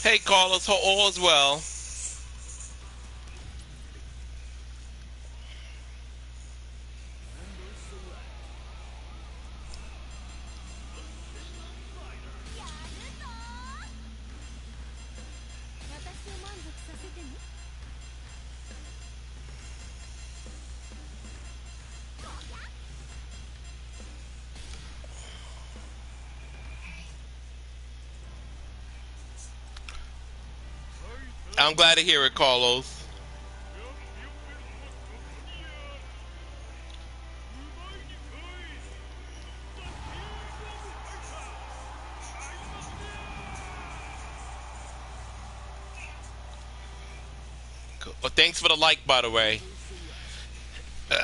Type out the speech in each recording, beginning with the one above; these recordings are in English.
Hey, Carlos, hope all is well. I'm glad to hear it, Carlos. Well, thanks for the like, by the way. Uh,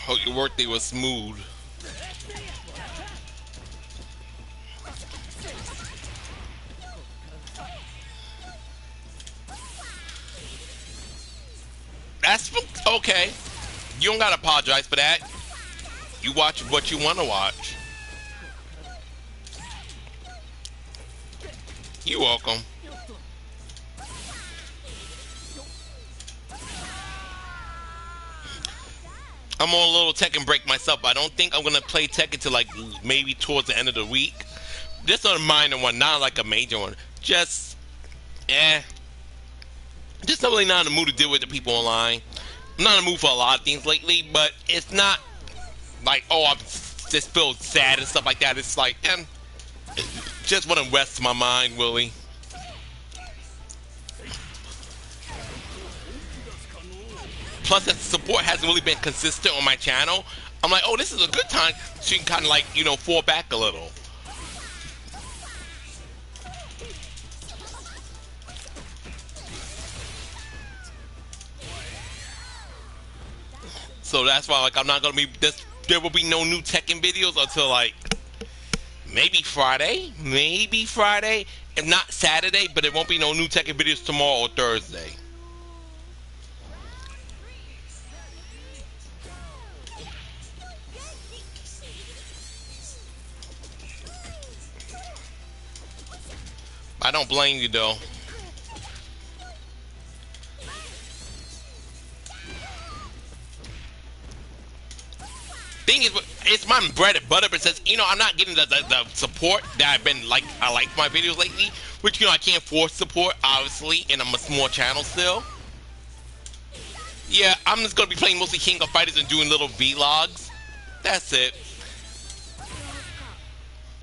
hope your workday was smooth. That's okay. You don't gotta apologize for that. You watch what you want to watch. You're welcome. I'm on a little Tekken break myself, but I don't think I'm gonna play Tekken till like maybe towards the end of the week. Just a minor one, not like a major one. Just, eh. Just not really not in the mood to deal with the people online. I'm not in the mood for a lot of things lately, but it's not like, oh, I'm just feel sad and stuff like that. It's like, just want to rest my mind, Willie. Plus, that support hasn't really been consistent on my channel. I'm like, oh, this is a good time so you can kind of like, fall back a little. So that's why, like, I'm not gonna be this. There will be no new Tekken videos until like maybe Friday, if not Saturday. But there won't be no new Tekken videos tomorrow or Thursday. I don't blame you though. Thing is, it's my bread and butter, but since I'm not getting the support that I like my videos lately, which I can't force support obviously, and I'm a small channel still. Yeah, I'm just gonna be playing mostly King of Fighters and doing little vlogs. That's it.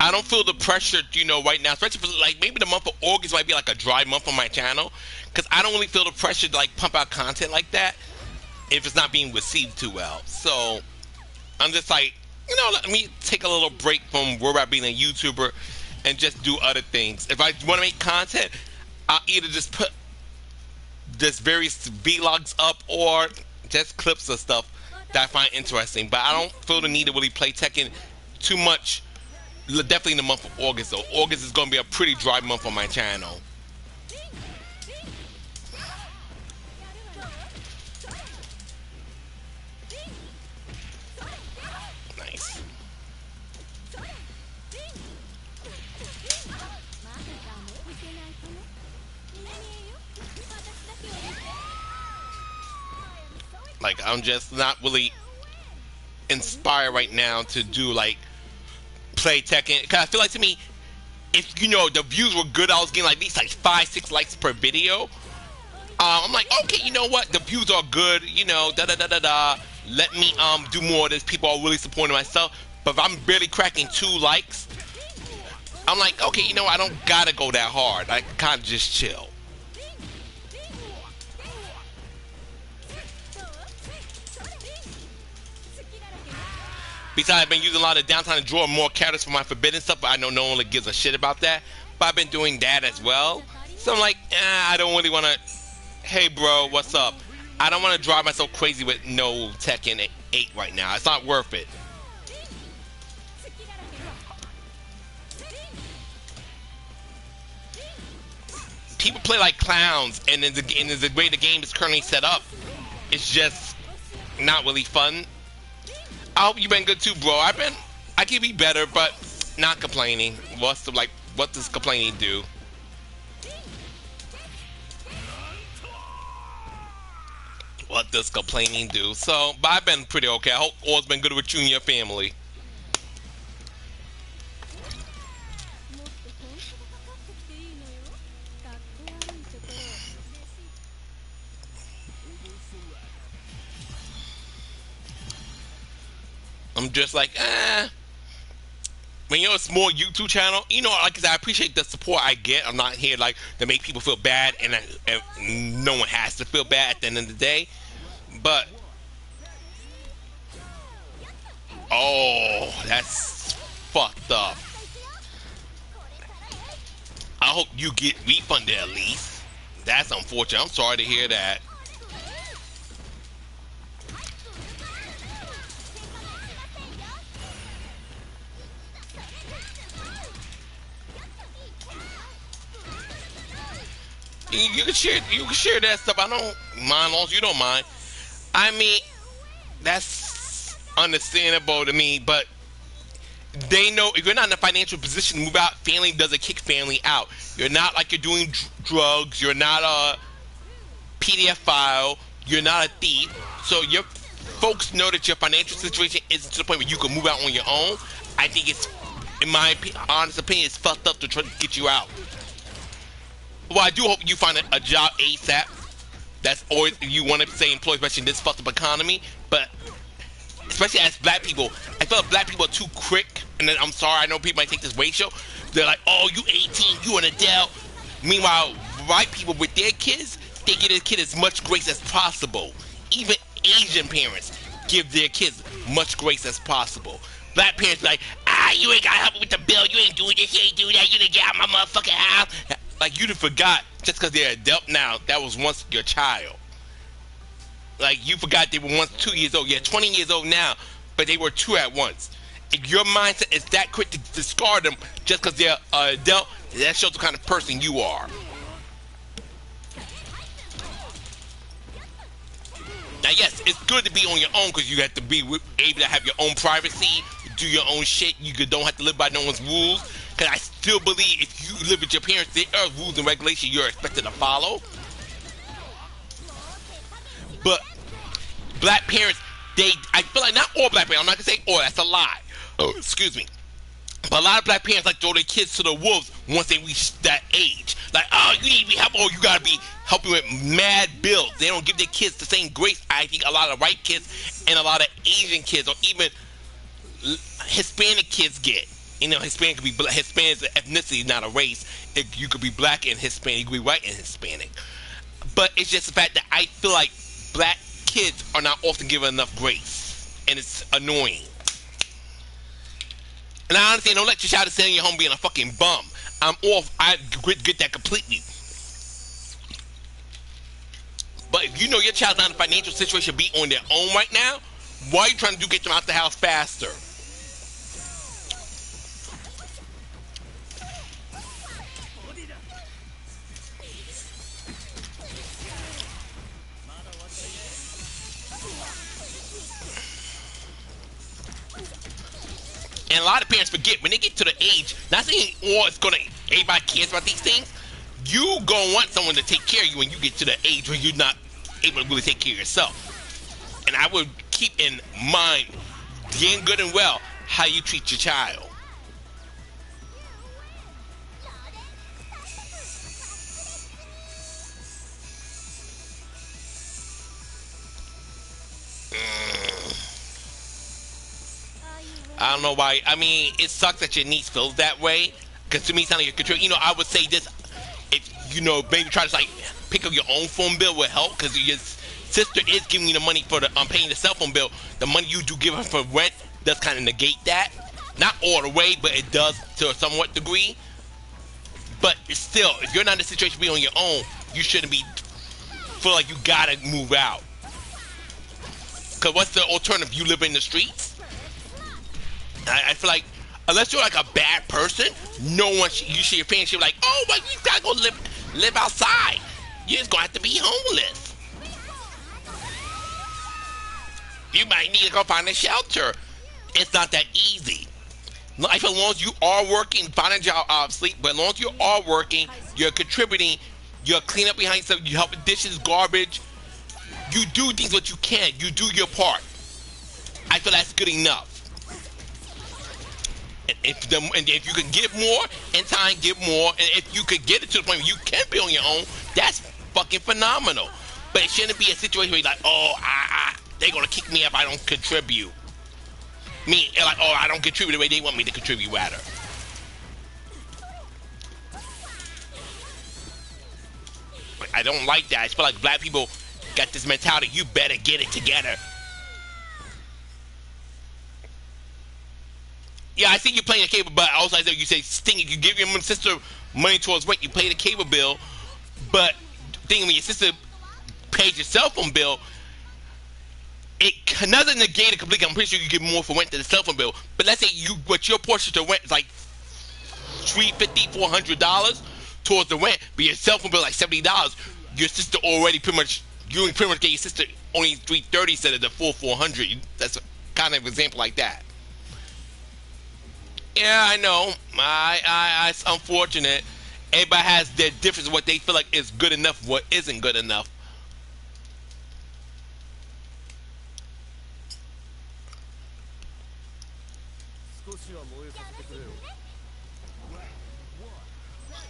I don't feel the pressure, right now, especially for like maybe the month of August might be like a dry month on my channel, because I don't really feel the pressure to like pump out content like that if it's not being received too well. So I'm just like, let me take a little break from worry about being a YouTuber and just do other things. If I want to make content, I'll either just put just various vlogs up or just clips of stuff that I find interesting. But I don't feel the need to really play Tekken too much. Definitely in the month of August, though. August is going to be a pretty dry month on my channel. Nice. Like, I'm just not really inspired right now to do, like, play Tekken, because I feel like, to me, if the views were good, I was getting like at least like 5-6 likes per video. I'm like, okay, you know what, the views are good, da da da da da, let me do more of this. People are really supporting myself. But if I'm barely cracking 2 likes, I'm like, okay, I don't gotta go that hard. I kind of just chill. Besides, I've been using a lot of downtime to draw more characters for my forbidden stuff, but I know no one really gives a shit about that. But I've been doing that as well. So I'm like, I don't really want to. Hey, bro, what's up? I don't want to drive myself crazy with no Tekken 8 right now. It's not worth it. people play like clowns, and in the way the game is currently set up, it's just not really fun. I hope you've been good too, bro. I can be better, but not complaining. What does complaining do? What does complaining do? So, but I've been pretty okay. I hope all's been good with you and your family. I'm just like, when you're a small YouTube channel, you know, like I said, I appreciate the support I get. I'm not here like to make people feel bad, and no one has to feel bad at the end of the day. But oh, that's fucked up. I hope you get refunded at least. That's unfortunate. I'm sorry to hear that. You can share that stuff. I don't mind, as long as you don't mind. I mean, that's understandable to me, but they know if you're not in a financial position to move out, family doesn't kick family out. You're not like you're doing drugs. You're not a PDF file. You're not a thief. So your folks know that your financial situation isn't to the point where you can move out on your own. I think it's, in my honest opinion, it's fucked up to try to get you out. Well, I do hope you find a job ASAP. That's always, you want to stay employed, especially in this fucked up economy. But especially as black people, I feel like black people are too quick. And then, I'm sorry, I know people might take this ratio. They're like, oh, you 18, you an adult. Meanwhile, white people with their kids, they give their kid as much grace as possible. Even Asian parents give their kids much grace as possible. Black parents be like, you ain't got to help me with the bill. You ain't doing this, you ain't doing that. You didn't get out my motherfucking house. Like, you done forgot, just because they're adult now, that was once your child. Like, you forgot they were once 2 years old. Yeah, 20 years old now, but they were 2 at once. If your mindset is that quick to discard them just because they're adult, that shows the kind of person you are. Now, yes, it's good to be on your own because you have to be able to have your own privacy, do your own shit. You don't have to live by no one's rules. Because I still believe if you live with your parents, there are rules and regulations you're expected to follow. But black parents, I feel like not all black parents, I'm not going to say all, that's a lie. Oh, excuse me. But a lot of black parents like throw their kids to the wolves once they reach that age. Like, oh, you need to be helping, or you got to be helping with mad bills. They don't give their kids the same grace I think a lot of white kids and a lot of Asian kids or even Hispanic kids get. You know, Hispanic could be black. Hispanic ethnicity, not a race. You could be black and Hispanic. You could be white and Hispanic. But it's just the fact that I feel like black kids are not often given enough grace, and it's annoying. And I honestly don't let your child sitting in your home being a fucking bum. I'm off. I get that completely. But if you know your child's not in a financial situation to be on their own right now, why are you trying to get them out the house faster? And a lot of parents forget when they get to the age, not saying everybody cares about these things, you gonna want someone to take care of you when you get to the age where you're not able to really take care of yourself. And I would keep in mind, damn good and well, how you treat your child. I don't know why. I mean, it sucks that your niece feels that way. Because to me, it's not like you're controlling. You know, I would say this. If, you know, maybe try to, like, pick up your own phone bill would help. Because your sister is giving you the money for the paying the cell phone bill. The money you do give her for rent does kind of negate that. Not all the way, but it does to a somewhat degree. But it's still, if you're not in a situation to be on your own, you shouldn't be feel like you gotta move out. Because what's the alternative? You live in the streets? I feel like, unless you're like a bad person, no one, you see your parents, you're like, oh, well, you gotta go live. Live outside. You're just gonna have to be homeless. You might need to go find a shelter. It's not that easy. Life, as long as you are working, find a job, obviously, but as long as you are working, you're contributing, you're cleaning up behind yourself, you help with dishes, garbage, you do things what you can, you do your part. I feel that's good enough. And if you can give more in time, give more. And if you could get it to the point where you can be on your own, that's fucking phenomenal. But it shouldn't be a situation where you're like, oh, they're gonna kick me if I don't contribute. Me, like, oh, I don't contribute the way they want me to contribute, rather. I don't like that. I feel like black people got this mentality, you better get it together. Yeah, I think you're paying a cable, but also I said you say Sting, you give your sister money towards rent, you pay the cable bill, but thing when your sister pays your cell phone bill, it doesn't negate it completely. I'm pretty sure you get more for rent than the cell phone bill. But let's say but your portion to rent is like $350, $400 towards the rent, but your cell phone bill is like $70. Your sister already you pretty much get your sister only $330 instead of the full $400. That's a kind of example like that. Yeah, I know. It's unfortunate. Everybody has their difference of what they feel like is good enough, what isn't good enough.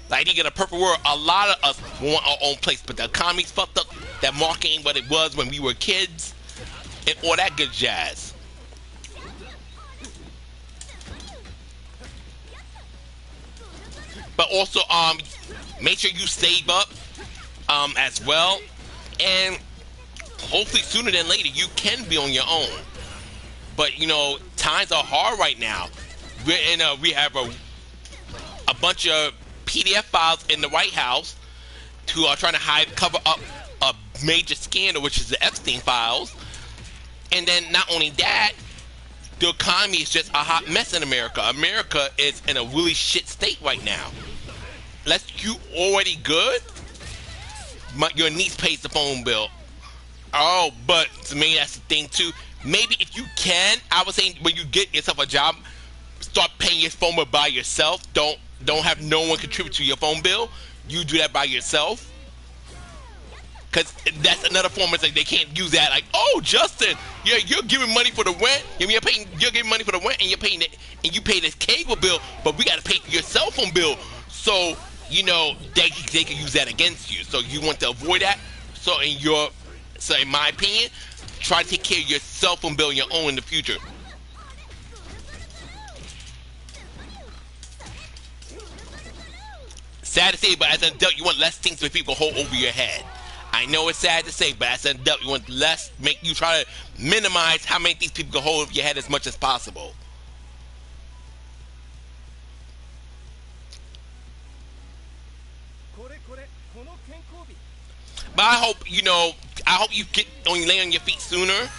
Like, you get a perfect world, a lot of us want our own place, but the economy's fucked up. That market ain't what it was when we were kids, and all that good jazz. But also, make sure you save up, as well, and hopefully sooner than later you can be on your own. But you know, times are hard right now. We have a bunch of PDF files in the White House who are trying to cover up a major scandal, which is the Epstein files. And then not only that, the economy is just a hot mess in America. America is in a really shit state right now. Unless you already good, your niece pays the phone bill. Oh, but to me that's the thing too. Maybe if you can, I would say when you get yourself a job, start paying your phone bill by yourself. Don't have no one contribute to your phone bill. You do that by yourself. Cause that's another form of like they can't use that like, oh Justin, you're giving money for the rent, you're giving money for the rent and you're paying it and you pay this cable bill, but we gotta pay for your cell phone bill. So, you know, they can use that against you. So you want to avoid that. So in my opinion, try to take care of your cell phone bill on your own in the future. Sad to say, but as an adult, you want less things for people to hold over your head. I know it's sad to say, but as an adult, you want less, you try to minimize how many things people can hold over your head as much as possible. But I hope, I hope you lay on your feet sooner.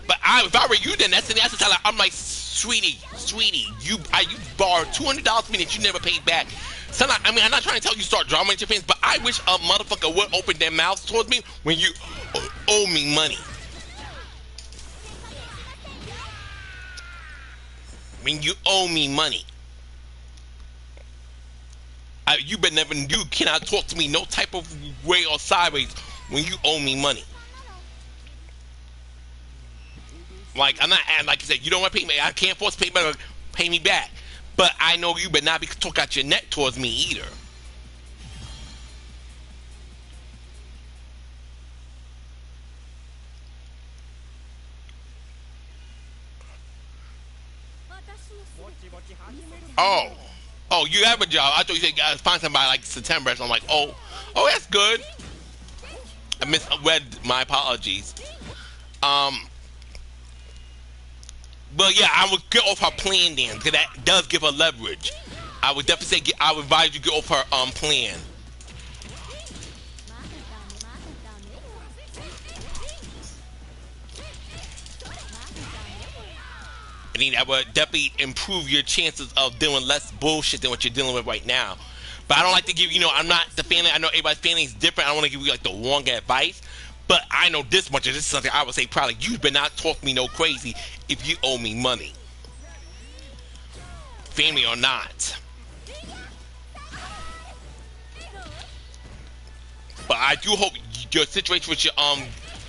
But if I were you, then that's the time. I'm like, sweetie, you borrowed $200 from me that you never paid back. So I'm not trying to tell you start drawing your fans, but I wish a motherfucker would open their mouths towards me when you owe me money. When you owe me money. You cannot talk to me no type of way or sideways when you owe me money. Like, I'm not, like you said, you don't want to pay me. I can't force pay me back. But I know you better not be talk out your neck towards me either. Oh, you have a job. I thought you said you guys find somebody like September. So I'm like, oh, that's good. I misread. My apologies. But yeah, I would get off her plan then, because that does give her leverage. I would definitely say I would advise you get off her plan. think that would definitely improve your chances of dealing less bullshit than what you're dealing with right now. But I don't like to give, I'm not the family. I know everybody's family is different. I don't want to give you like the wrong advice. But I know this much, and this is something I would say probably you better not talk me no crazy if you owe me money. Family or not. But I do hope your situation with your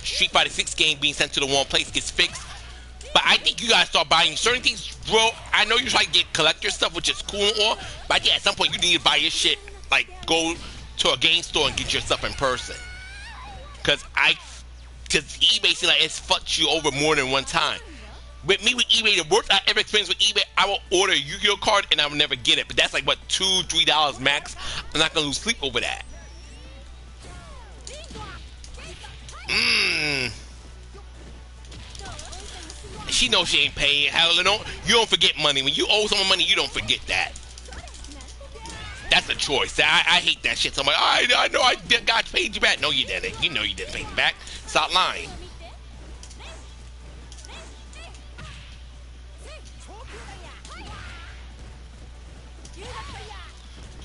Street Fighter 6 game being sent to the wrong place gets fixed. But I think you gotta start buying certain things, bro. I know you try to get collector stuff, which is cool and all, but I think at some point you need to buy your shit, like go to a game store and get your stuff in person. Cause eBay seems like it's fucked you over more than one time. With me with eBay, the worst I ever experienced with eBay, I will order a Yu-Gi-Oh card and I will never get it. But that's like what, $2-3 max. I'm not gonna lose sleep over that. She knows she ain't paying. Hell, you don't forget money. When you owe someone money, you don't forget that. That's a choice. I hate that shit. Somebody, I know I got paid you back. No, you didn't. You know you didn't pay me back. Stop lying.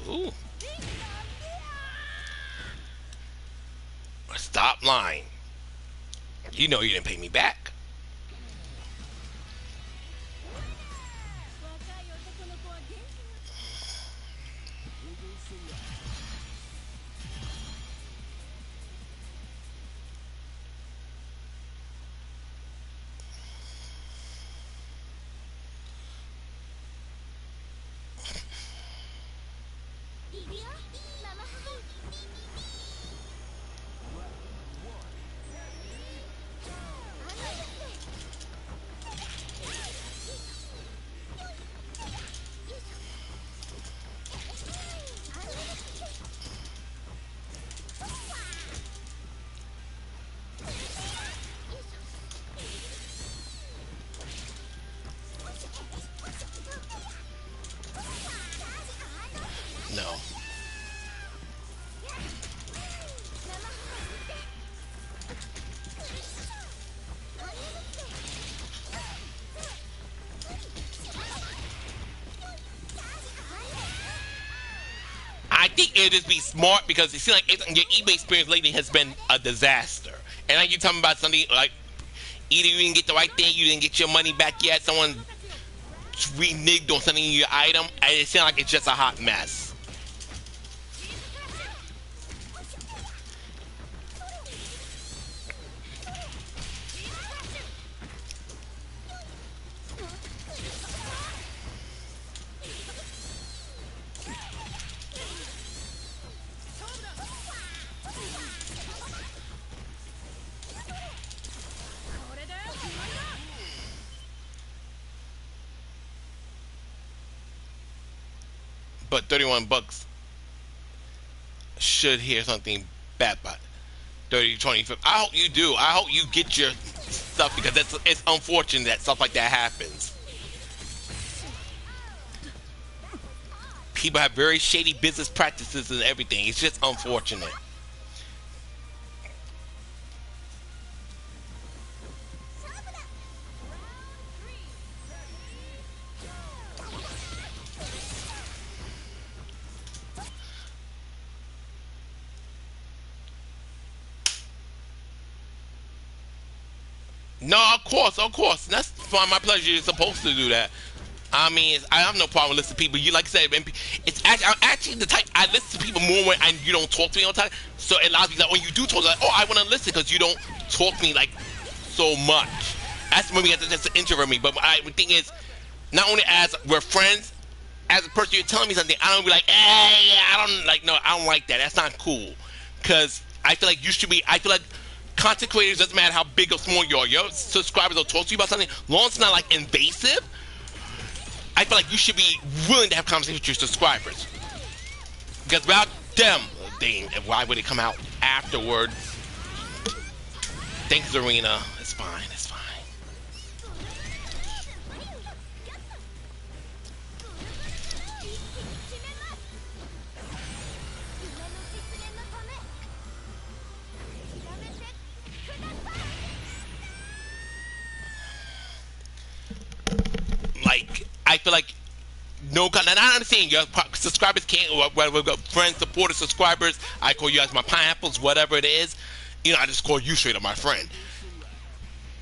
Ooh. Stop lying. You know you didn't pay me back. No. I think it'll just be smart because it seems like your eBay experience lately has been a disaster. And like you're talking about something like either you didn't get the right thing, you didn't get your money back yet, someone reneged on something in your item, and it seems like it's just a hot mess. But $31 should hear something bad about it. 30, 25. I hope you do. I hope you get your stuff because it's unfortunate that stuff like that happens. People have very shady business practices and everything. It's just unfortunate. No, of course. That's fine. My pleasure. You're supposed to do that. I mean, I have no problem listening to people. You like I said, it's actually, I'm actually the type I listen to people more when you don't talk to me all the time. So it allows me that when you do talk, like, oh, I want to listen because you don't talk to me like so much. That's maybe that's an introvert me. But the thing is, not only as we're friends, as a person you're telling me something, I don't be like, hey, I don't like. No, I don't like that. That's not cool. Because I feel like you should be. I feel like content creators, doesn't matter how big or small you are, your subscribers will talk to you about something, as long as it's not like invasive. I feel like you should be willing to have conversations with your subscribers. Because without them, why would it come out afterwards? Thanks, Zarina. It's fine, it's fine. like I feel like no, and I understand your subscribers can't, or whether we've got friends, supporters, subscribers. I call you guys my pineapples, whatever it is. I just call you straight up my friend.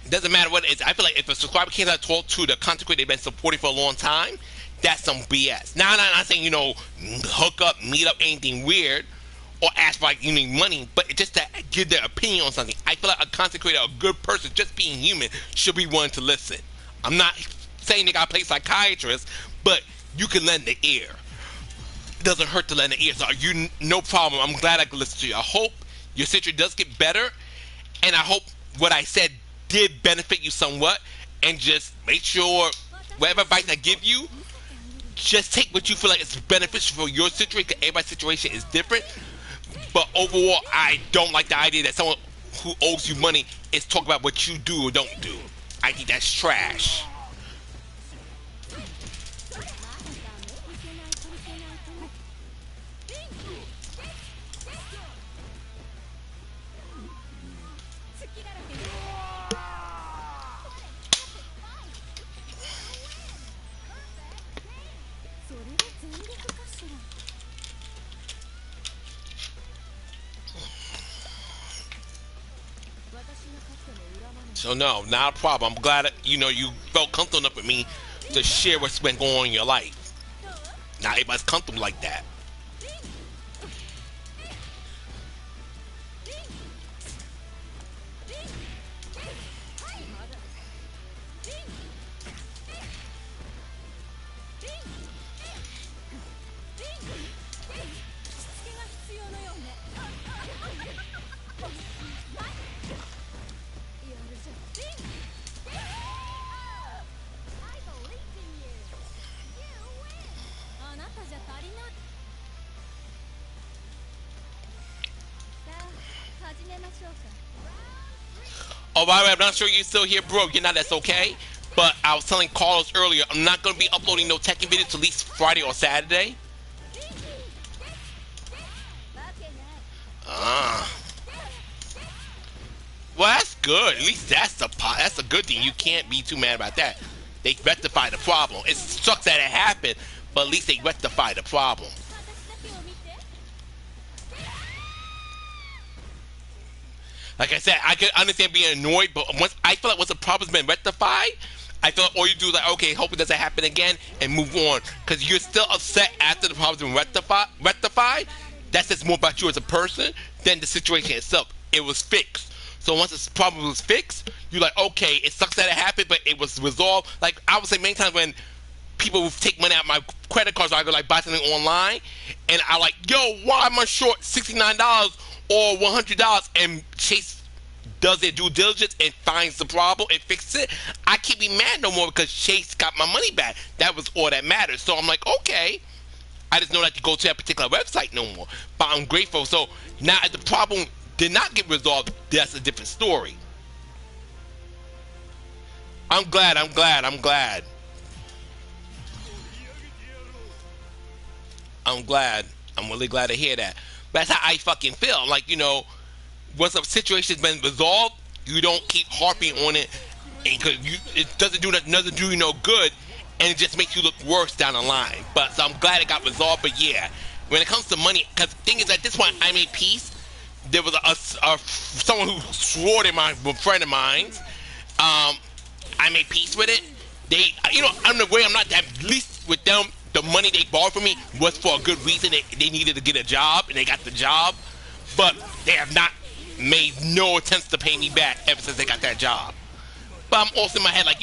It doesn't matter what it is. I feel like if a subscriber can't talk to the content creator they've been supporting for a long time, that's some BS. Now, I'm not saying, hook up, meet up, anything weird, or ask for like you need money, but just to give their opinion on something. I feel like a content creator, a good person, just being human, should be willing to listen. I'm not saying they gotta play psychiatrist, but you can lend the ear. It doesn't hurt to lend the ear. So no problem. I'm glad I could listen to you. I hope your situation does get better, and I hope what I said did benefit you somewhat. And just make sure whatever advice I give you, just take what you feel like is beneficial for your situation, because everybody's situation is different. But overall, I don't like the idea that someone who owes you money is talking about what you do or don't do. I think that's trash. So no, not a problem. I'm glad that, you felt comfortable enough with me to share what's been going on in your life. Not everybody's comfortable like that. Oh, by the way, I'm not sure you're still here, bro. You're not, that's okay. But I was telling Carlos earlier, I'm not going to be uploading no Tekken videos till at least Friday or Saturday. Well, that's good. At least that's a good thing. You can't be too mad about that. They rectified the problem. It sucks that it happened, but at least they rectified the problem. Like I said, I could understand being annoyed, but I feel like once the problem's been rectified, I feel like all you do is like, okay, hope it doesn't happen again, and move on. Because you're still upset after the problem's been rectified. That says more about you as a person than the situation itself. It was fixed. So once this problem was fixed, you're like, okay, it sucks that it happened, but it was resolved. Like I would say many times when people would take money out of my credit cards, so I go like buy something online, and I like, yo, why am I short $69 or $100? And Chase does their due diligence and finds the problem and fixes it. I can't be mad no more because Chase got my money back. That was all that matters. So I'm like, okay, I just know not to go to that particular website no more. But I'm grateful. So now if the problem did not get resolved, that's a different story. I'm glad. I'm really glad to hear that. But that's how I fucking feel. I'm like, once a situation's been resolved, you don't keep harping on it, because it doesn't do you no good, and it just makes you look worse down the line. But so I'm glad it got resolved. But yeah, when it comes to money, because the thing is, at this point, I made peace. There was someone who swore to my friend of mine. I made peace with it. They, I'm the way I'm not that. At least with them, the money they borrowed from me was for a good reason. They needed to get a job, and they got the job. But they have not made no attempts to pay me back ever since they got that job. But I'm also in my head like,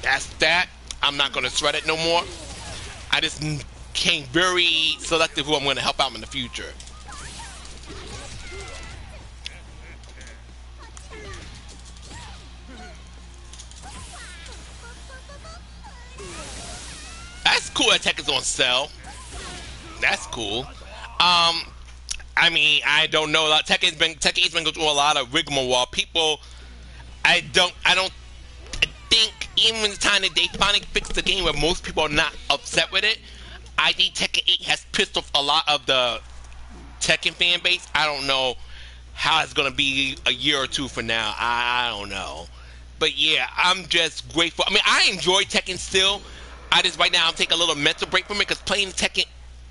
that's that. I'm not going to sweat it no more. I just became very selective who I'm going to help out in the future. That's cool that Tekken's on sale. That's cool. I mean, I don't know. Tekken's been going through a lot of rigmarole. People, I think even the time that they finally fixed the game where most people are not upset with it, I think Tekken 8 has pissed off a lot of the Tekken fan base. I don't know how it's going to be a year or two from now. I don't know. But yeah, I'm just grateful. I mean, I enjoy Tekken still. I just right now I'm taking a little mental break from it because playing Tekken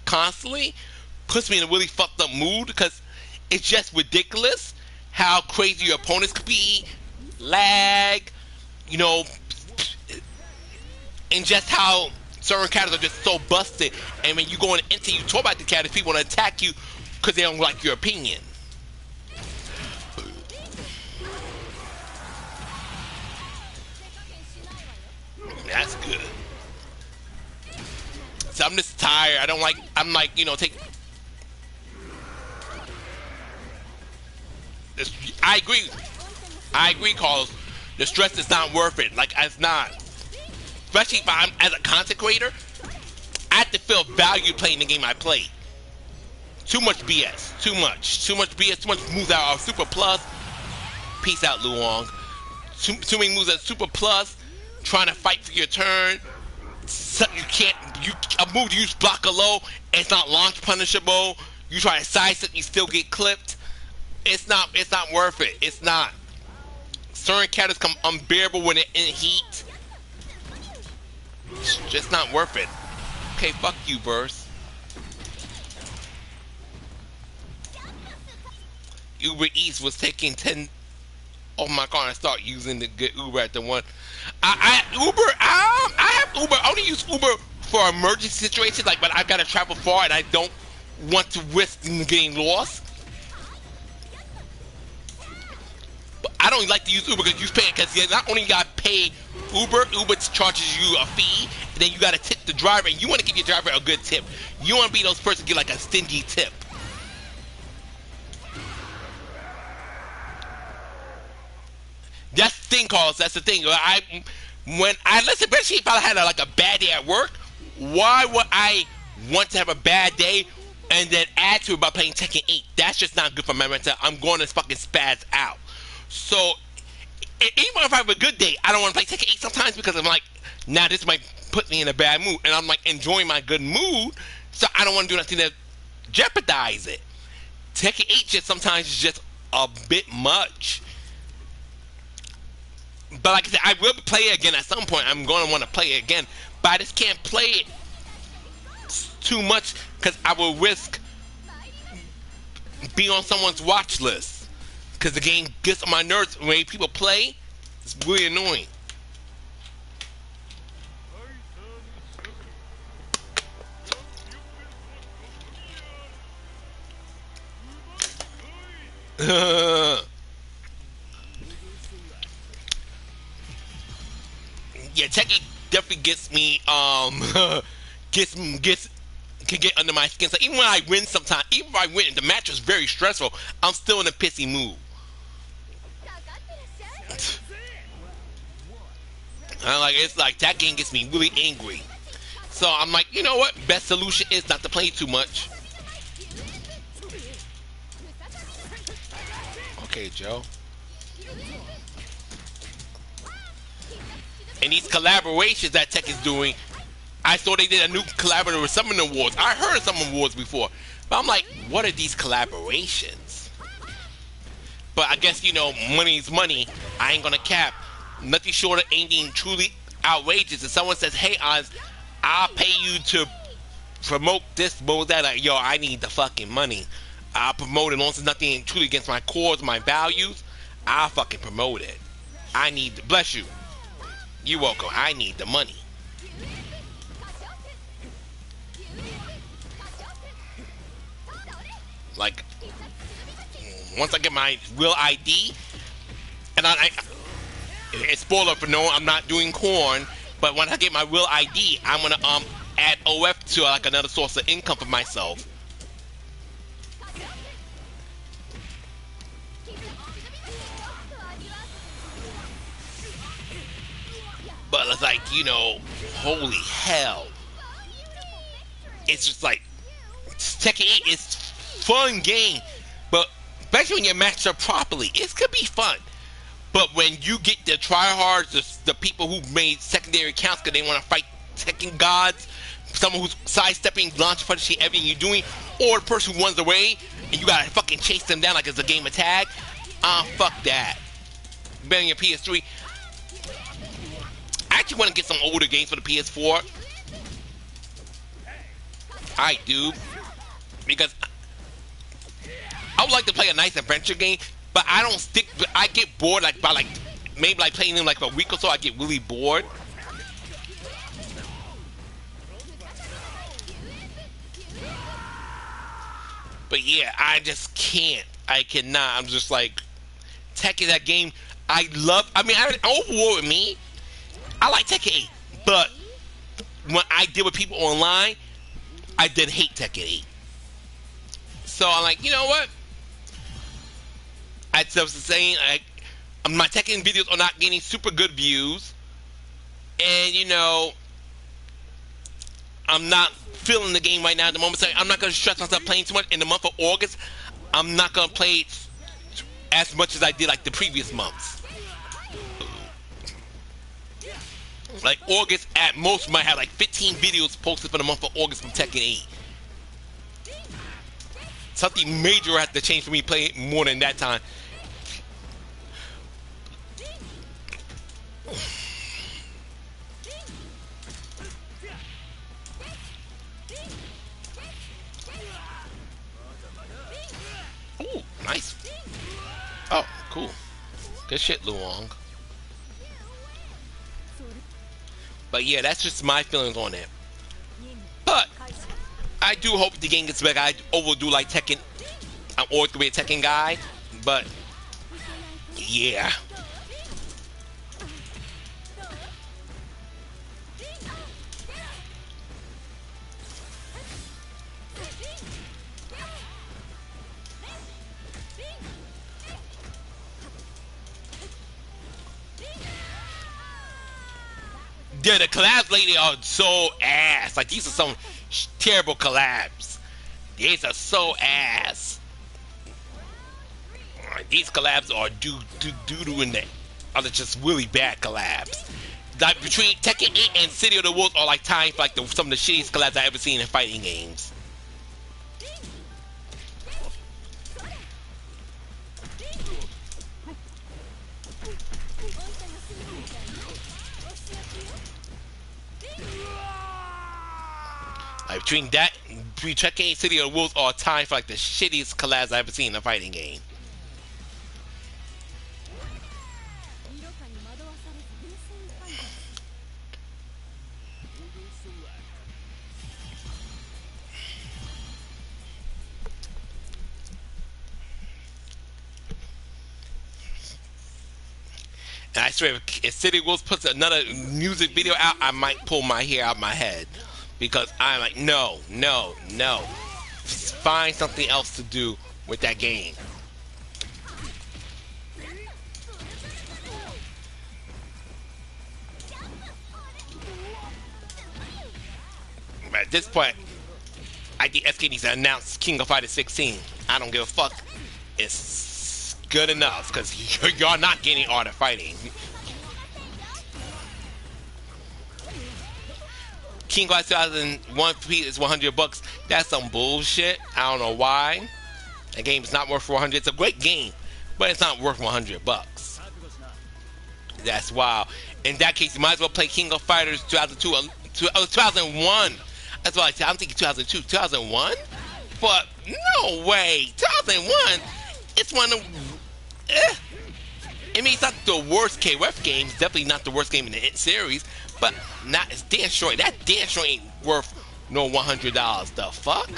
constantly puts me in a really fucked up mood because it's just ridiculous how crazy your opponents could be, lag, you know, and just how certain characters are just so busted. And when you go into you talk about the characters, people want to attack you because they don't like your opinion. That's good. So I'm just tired. I don't like. I'm like, you know, take. This, I agree. I agree, Carlos. The stress is not worth it. Like, it's not. Especially if I'm as a content creator, I have to feel value playing the game I play. Too much BS. Too much. Too much BS. Too much moves out of Super Plus. Peace out, Luong. Too many moves at Super Plus. Trying to fight for your turn. So you can't. A move you use block a low. It's not launch punishable. You try to sidestep, you still get clipped. It's not. It's not worth it. It's not. Certain characters come unbearable when they're in heat. It's just not worth it. Okay, fuck you, Burst. Uber Eats was taking 10. Oh my god! I start using the good Uber at the one. I have Uber. I only use Uber for emergency situations, like when I gotta travel far and I don't want to risk getting lost. But I don't like to use Uber because you pay because you not only got paid Uber charges you a fee, and then you gotta tip the driver, and you want to give your driver a good tip. You want to be those persons who get like a stingy tip. That's the thing, Carlos. That's the thing. Listen, especially if I had like a bad day at work, why would I want to have a bad day and then add to it by playing Tekken 8? That's just not good for my mental. I'm going to fucking spaz out. So even if I have a good day, I don't want to play Tekken 8 sometimes because I'm like, now this might put me in a bad mood, and I'm like enjoying my good mood, so I don't want to do nothing to jeopardize it. Tekken 8 just sometimes is just a bit much. But like I said, I will play it again at some point. I'm going to want to play it again. But I just can't play it too much because I will risk being on someone's watch list. Because the game gets on my nerves when people play. It's really annoying. Yeah, Tekken definitely gets me, can get under my skin. So even when I win sometimes, even if I win, the match is very stressful, I'm still in a pissy mood. It's like, that game gets me really angry. So I'm like, you know what? Best solution is not to play too much. Okay, Joe. And these collaborations that Tech is doing, I saw they did a new collaborator with some of the awards. I heard of some awards before, but I'm like, what are these collaborations? But I guess, you know, money's money. I ain't gonna cap. Nothing short of anything truly outrageous. If someone says, hey, Oz, I'll pay you to promote this, promote that, like, yo, I need the fucking money. I'll promote it. As long as it's nothing truly against my cause, my values, I'll fucking promote it. I need, bless you. You're welcome. I need the money. Like, once I get my real ID, and it's spoiler for no, I'm not doing corn, but when I get my real ID, I'm gonna add OF to like another source of income for myself. But it's like, you know, holy hell. It's just like, Tekken 8 is fun game, but especially when you're matched up properly, it could be fun. But when you get the tryhards, the people who made secondary accounts because they want to fight Tekken gods, someone who's sidestepping, launch punishing everything you're doing, or the person who runs away and you gotta fucking chase them down like it's a game of tag, fuck that. Better on your PS3. I actually want to get some older games for the PS4 I do, because I would like to play a nice adventure game, but I don't stick. I get bored like by like maybe like playing them like a week or so. I get really bored. But yeah, I just can't. I cannot. I'm just like Tekken. That game, I love. I mean, overall with me, I like Tekken 8, but when I deal with people online, I did hate Tekken 8. So I'm like, you know what? I was saying, my Tekken videos are not getting super good views, and you know, I'm not feeling the game right now at the moment. So I'm not going to stress myself playing too much. In the month of August, I'm not going to play as much as I did like the previous months. Like August, at most, might have like 15 videos posted for the month of August from Tekken 8. Something major had to change for me playing more than that time. Ooh, nice. Oh, cool. Good shit, Luong. But yeah, that's just my feelings on it. But I do hope the game gets better. I overdo like Tekken. I'm always gonna be a Tekken guy, but yeah. Yeah, the collabs lately are so ass. Like, these are some terrible collabs. These are so ass. These collabs are doo-doo in there. Are just really bad collabs. Like, between Tekken 8 and City of the Wolves are like tying for like some of the shittiest collabs I've ever seen in fighting games. Like, between Tekken 8 and City of the Wolves are tying for like the shittiest collabs I've ever seen in a fighting game. And I swear, if City Wolves puts another music video out, I might pull my hair out my head. Because I'm like, no, no, no. Find something else to do with that game. But at this point, I think SK needs to announce King of Fighters 16. I don't give a fuck. It's good enough, because you're not getting Art of Fighting. King of Fighters 2001 is $100. That's some bullshit. I don't know why. The game is not worth $400. It's a great game, but it's not worth $100. That's wild. In that case, you might as well play King of Fighters 2002, 2001. That's what I said. I'm thinking 2002, 2001. But no way, 2001. It's one of. I mean, it's not the worst KOF game. It's definitely not the worst game in the series. But not, it's damn sure. That damn sure ain't worth no $100. The fuck?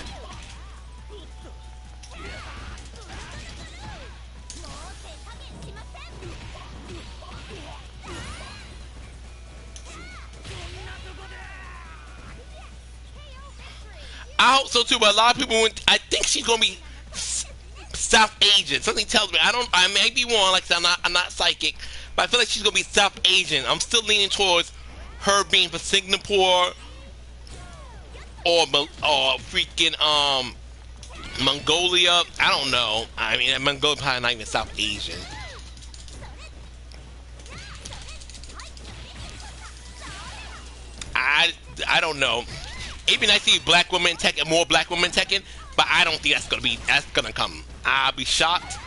I hope so too, but a lot of people went. I think she's gonna be South Asian. Something tells me. I may be wrong. Like I said, I'm not psychic, but I feel like she's gonna be South Asian. I'm still leaning towards her being from Singapore or freaking Mongolia. I don't know. I mean, Mongolia probably not even South Asian. I don't know. It'd be nice to see black women Tekken, more black women Tekken, but I don't think that's gonna come. I'll be shocked.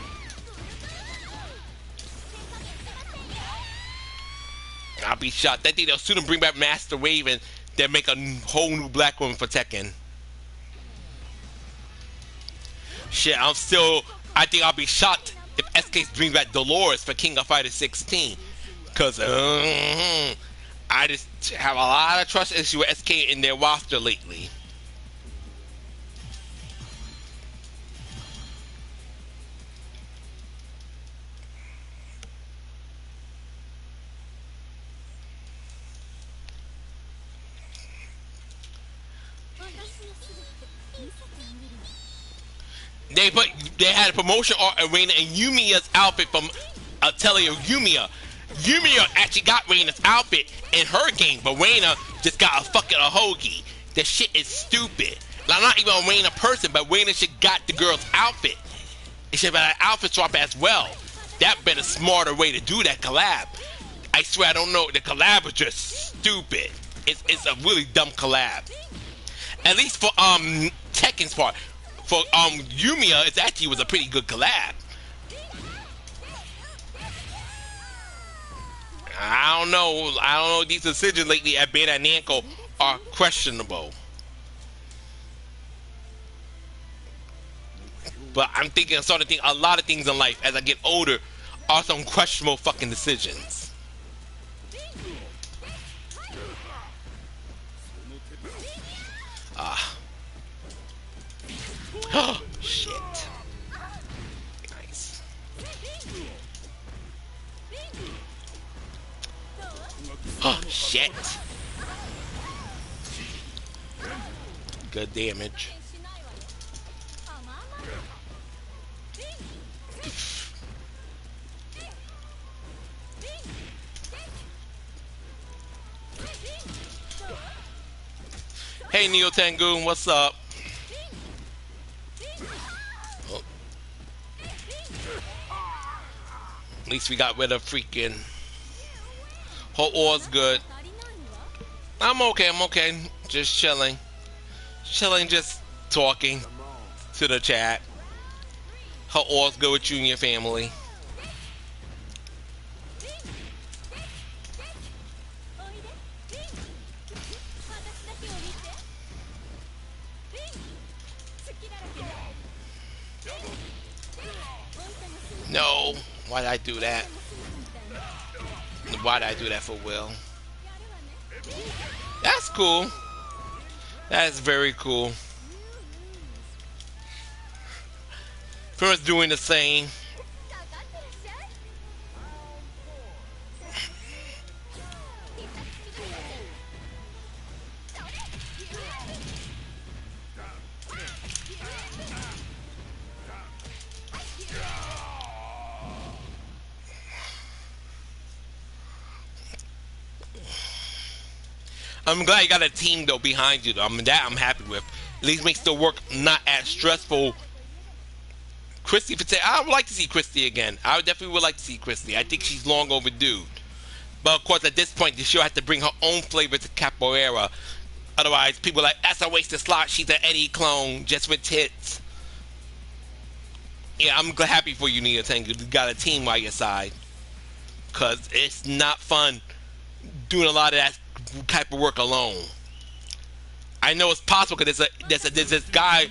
I'll be shocked. They think they'll soon bring back Master Wave and they'll make a whole new black woman for Tekken. Shit, I'm still. I think I'll be shocked if SK brings back Dolores for King of Fighters 16. Cause I just have a lot of trust issues with SK in their roster lately. They put they had a promotion on Reina and Yumiya's outfit from Atelier Yumiya. Yumiya actually got Reina's outfit in her game, but Reina just got a fucking a hoagie. That shit is stupid. Like, I'm not even a Reina person, but Reina should got the girl's outfit. It should have been an outfit swap as well. That been a smarter way to do that collab. I swear I don't know. The collab was just stupid. It's a really dumb collab. At least for Tekken's part. For Yumiya, it actually was a pretty good collab. I don't know. These decisions lately at Bandai Namco are questionable. But I'm starting to think a lot of things in life as I get older are some questionable fucking decisions. Oh, shit. Nice. Oh, shit. Good damage. Hey, Neo Tangoon, what's up? Oh. At least we got rid of freaking. Whole ore's good. I'm okay. Just chilling. Just talking to the chat. How all's good with you and your family? No, why did I do that? Why did I do that for Will? That's cool. That is very cool. First doing the same. I'm glad you got a team though behind you though. I'm happy with. At least makes the work not as stressful. Christy, I would like to see Christy again. I definitely would like to see Christy. I think she's long overdue. But of course, at this point, she'll have to bring her own flavor to Capoeira. Otherwise, people are like, that's a wasted slot. She's an Eddie clone just with tits. Yeah, I'm happy for you, Nia Tengu. You got a team by your side. Because it's not fun doing a lot of that type of work alone. I know it's possible because there's this guy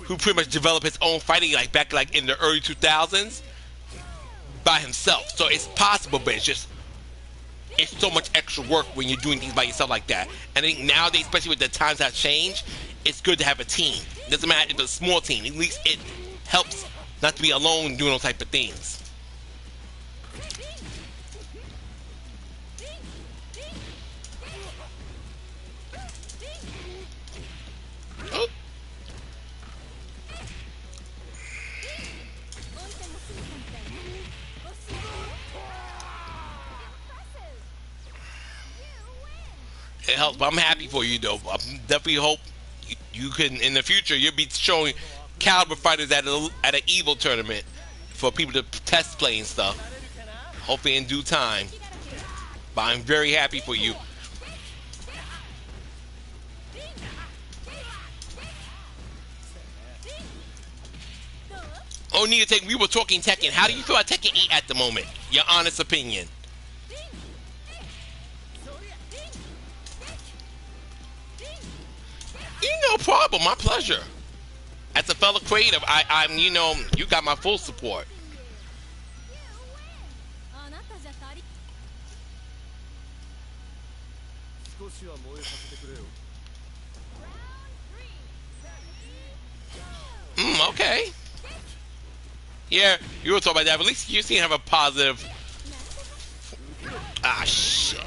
who pretty much developed his own fighting back in the early 2000s by himself. So it's possible, but it's so much extra work when you're doing things by yourself like that. And I think nowadays, especially with the times have changed, it's good to have a team. It doesn't matter if it's a small team. At least it helps not to be alone doing those type of things. Oh. It helps, but I'm happy for you though. I definitely hope you can in the future you'll be showing caliber fighters at an Evo tournament for people to test play and stuff. Hopefully in due time. But I'm very happy for you. Oh, Nia Tekken, we were talking Tekken. How do you feel about Tekken 8 at the moment? Your honest opinion. No problem. My pleasure. As a fellow creative, I'm you got my full support. Okay. Yeah, you were talking about that. But at least you seem to have a positive. Ah, shit.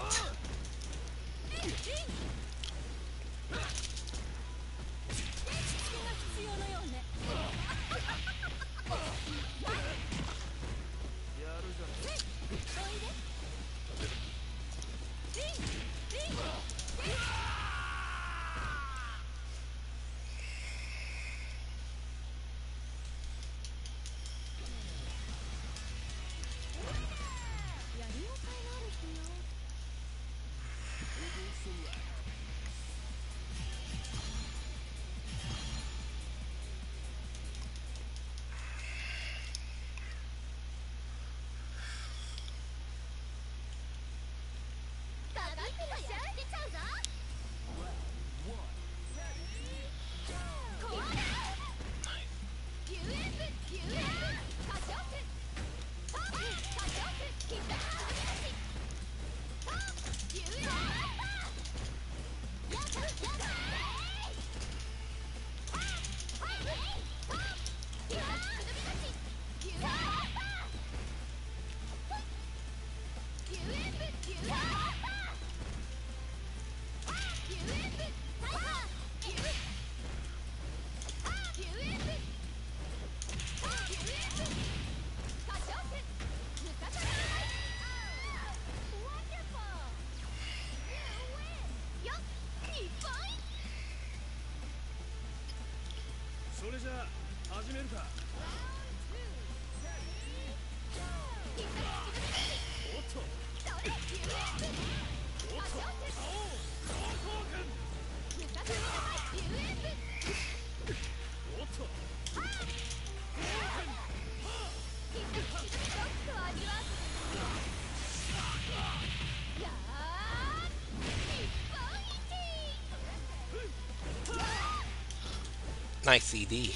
Nice CD.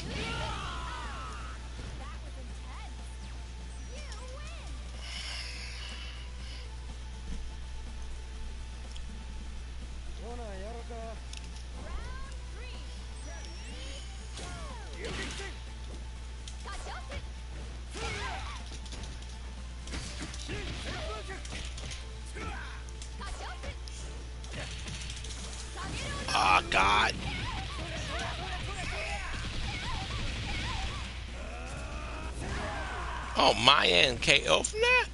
Oh, God. Oh, my end KO from that?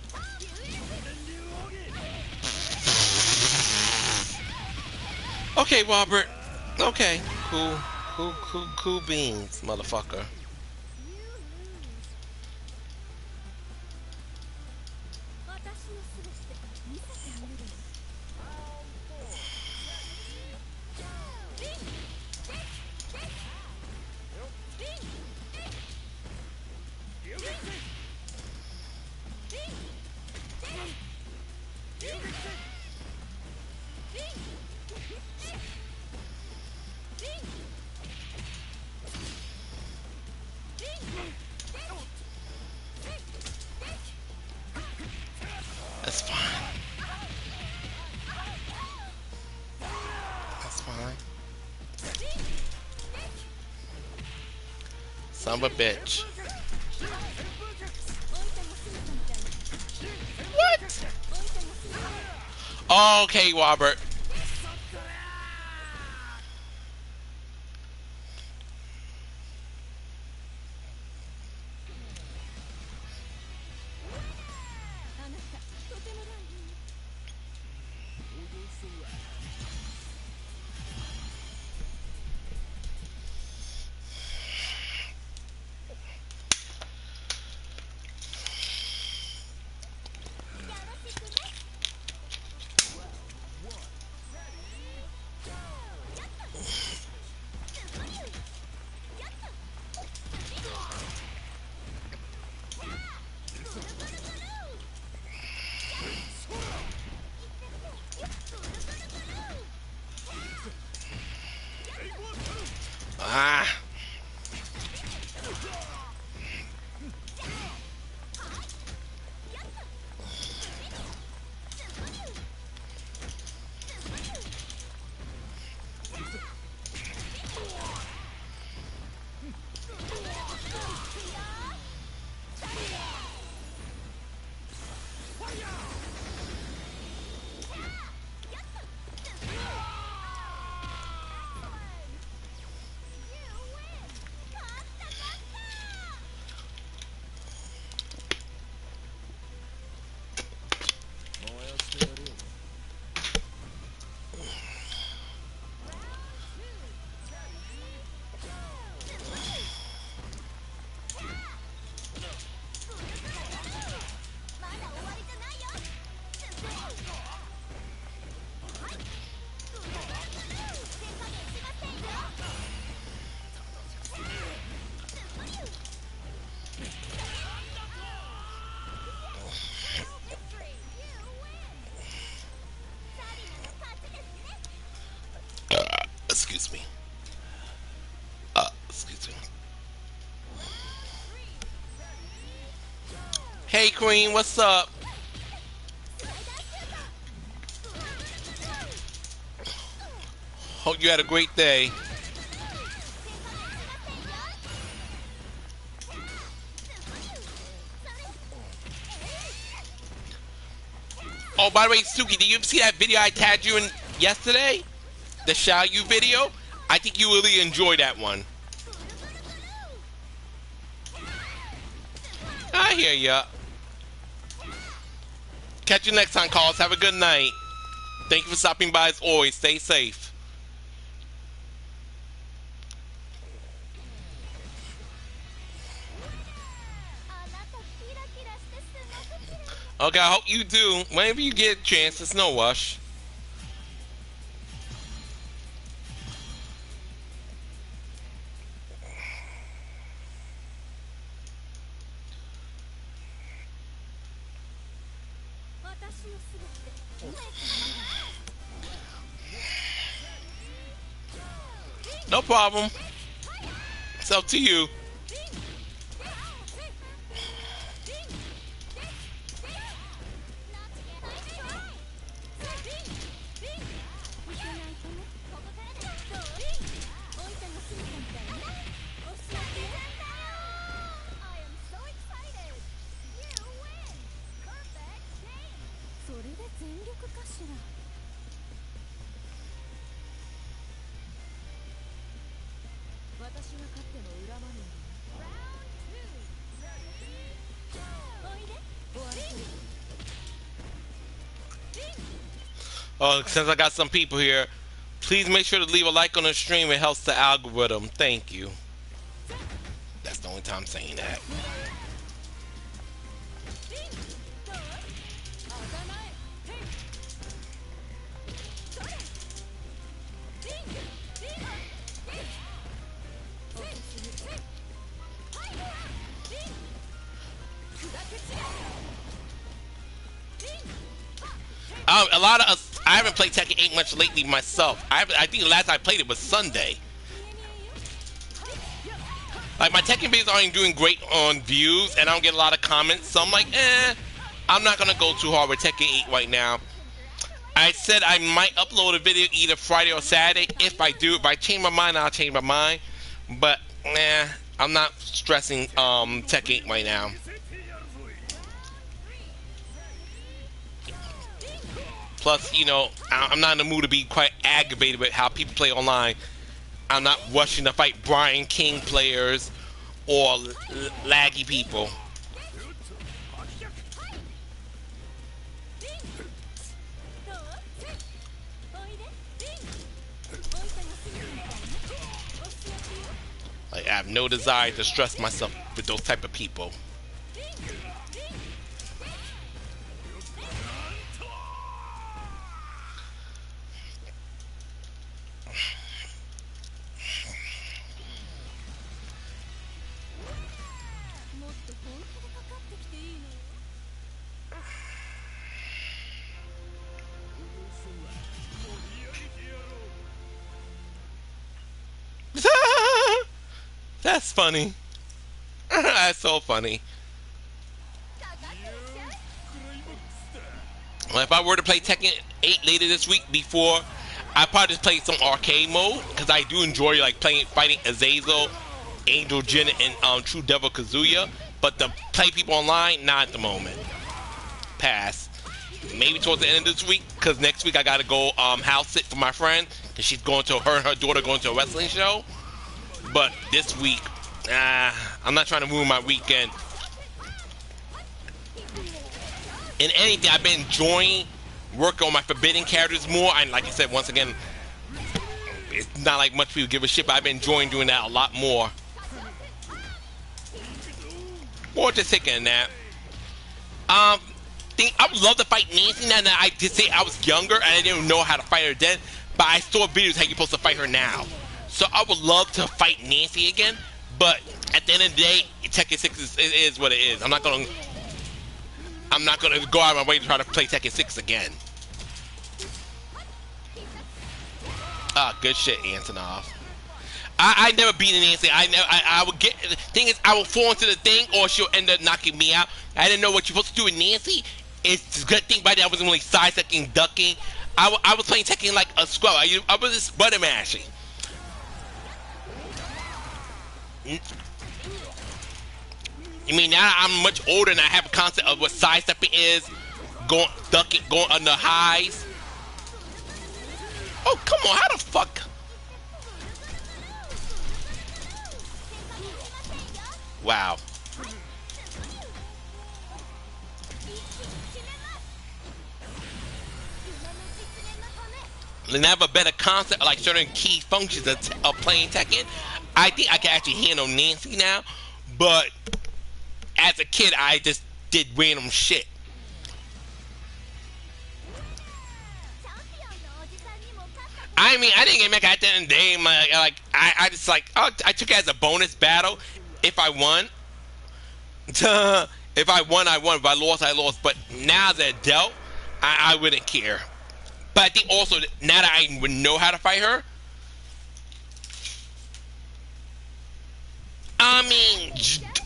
Okay, Robert. Okay. Cool. Cool beans, motherfucker. That's fine. That's fine. Son of a bitch. What? Okay, Robert. Hey Queen, what's up? Hope you had a great day. Oh, by the way, Suki, did you see that video I tagged you in yesterday? The Shall You video? I think you really enjoyed that one. I hear ya. Catch you next time, calls. Have a good night. Thank you for stopping by as always. Stay safe. Okay, I hope you do. Whenever you get a chance, it's no rush. No problem. It's up to you. Since I got some people here, please make sure to leave a like on the stream. It helps the algorithm. Thank you. That's the only time I'm saying that. A lot of us. I haven't played Tekken 8 much lately myself. I think the last time I played it was Sunday. Like, my Tekken videos aren't doing great on views, and I don't get a lot of comments. So I'm like, I'm not gonna go too hard with Tekken 8 right now. I said I might upload a video either Friday or Saturday. If I do, if I change my mind, I'll change my mind. But I'm not stressing Tekken 8 right now. Plus, you know, I'm not in the mood to be quite aggravated with how people play online. I'm not rushing to fight Brian King players or laggy people. Like, I have no desire to stress myself with those type of people. That's funny. That's so funny. Well, if I were to play Tekken 8 later this week, before I probably just play some arcade mode, because I do enjoy like fighting Azazel, Angel Jin, and True Devil Kazuya. But to play people online, not at the moment. Pass. Maybe towards the end of this week, because next week I gotta go house sit for my friend, because she's going to her and her daughter going to a wrestling show. But this week, I'm not trying to ruin my weekend. In anything, I've been enjoying working on my forbidden characters more. And like I said, once again, it's not like much people give a shit, but I've been enjoying doing that a lot more. Or just taking a nap. I would love to fight Nancy now that I did say I was younger and I didn't know how to fight her then. But I saw videos how you're supposed to fight her now. So I would love to fight Nancy again, but at the end of the day, Tekken 6 is what it is. I'm not gonna go out of my way to try to play Tekken 6 again. Ah, good shit, Antonov. I never beat Nancy. I would get the thing is I will fall into the thing or she'll end up knocking me out. I didn't know what you're supposed to do with Nancy. It's a good thing by then I wasn't really sidestepping, ducking. I was playing Tekken like a scrub. I was just butter mashing. I mean now I'm much older and I have a concept of what sidestepping is, going ducking, going under highs. Oh come on, how the fuck? Wow. And have a better concept of like certain key functions of playing Tekken. I think I can actually handle Nancy now, but as a kid I just did random shit. I mean, I didn't get mad at the end of the day. I just like, oh, I took it as a bonus battle. If I won, if I won, I won. If I lost, I lost. But now that dealt, I wouldn't care. But I think also now that I would know how to fight her, I mean,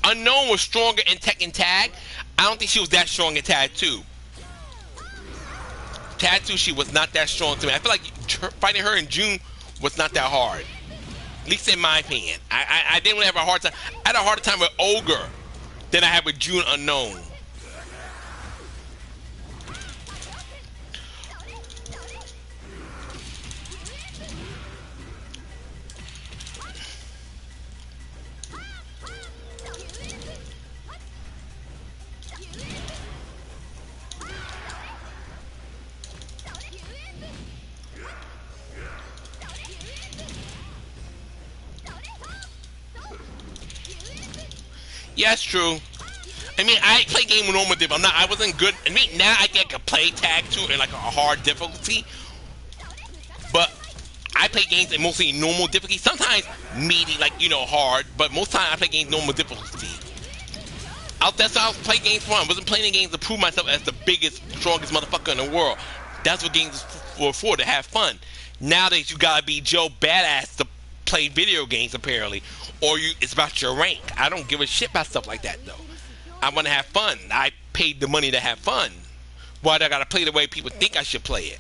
Unknown was stronger in Tekken Tag. I don't think she was that strong in Tag 2. Tag 2, she was not that strong to me. I feel like fighting her in June was not that hard. At least in my opinion. I didn't really have a hard time. I had a harder time with Ogre than I had with June Unknown. Yeah, that's true. I mean, I play game with normal diff. I wasn't good. I mean, now I can play Tag 2 in like a hard difficulty. But I play games in mostly normal difficulty. Sometimes medium, like, you know, hard. But most time I play games normal difficulty. That's how I play games for. I wasn't playing games to prove myself as the biggest, strongest motherfucker in the world. That's what games were for, to have fun. Nowadays, you gotta be Joe Badass to play video games, apparently. Or it's about your rank. I don't give a shit about stuff like that, though. I want to have fun. I paid the money to have fun. Why do I gotta play the way people think I should play it?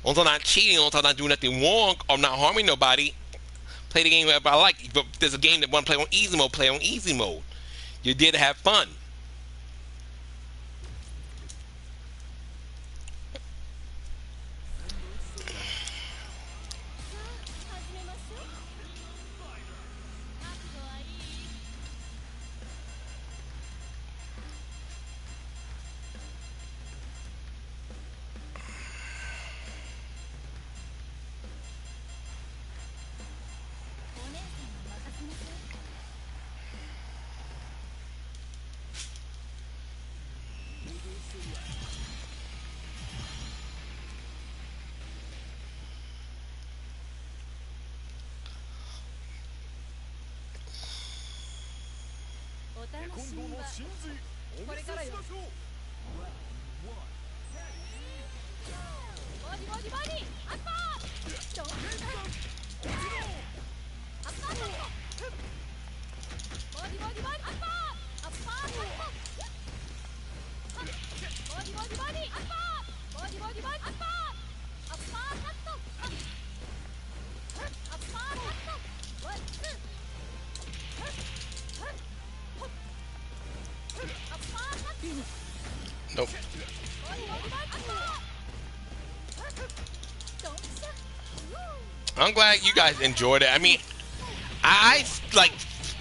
Once I'm not cheating, once I'm not doing nothing wrong, or I'm not harming nobody, play the game wherever I like. But if there's a game that want to play on easy mode, play on easy mode. You're there to have fun. Nope. I'm glad you guys enjoyed it. I mean, I like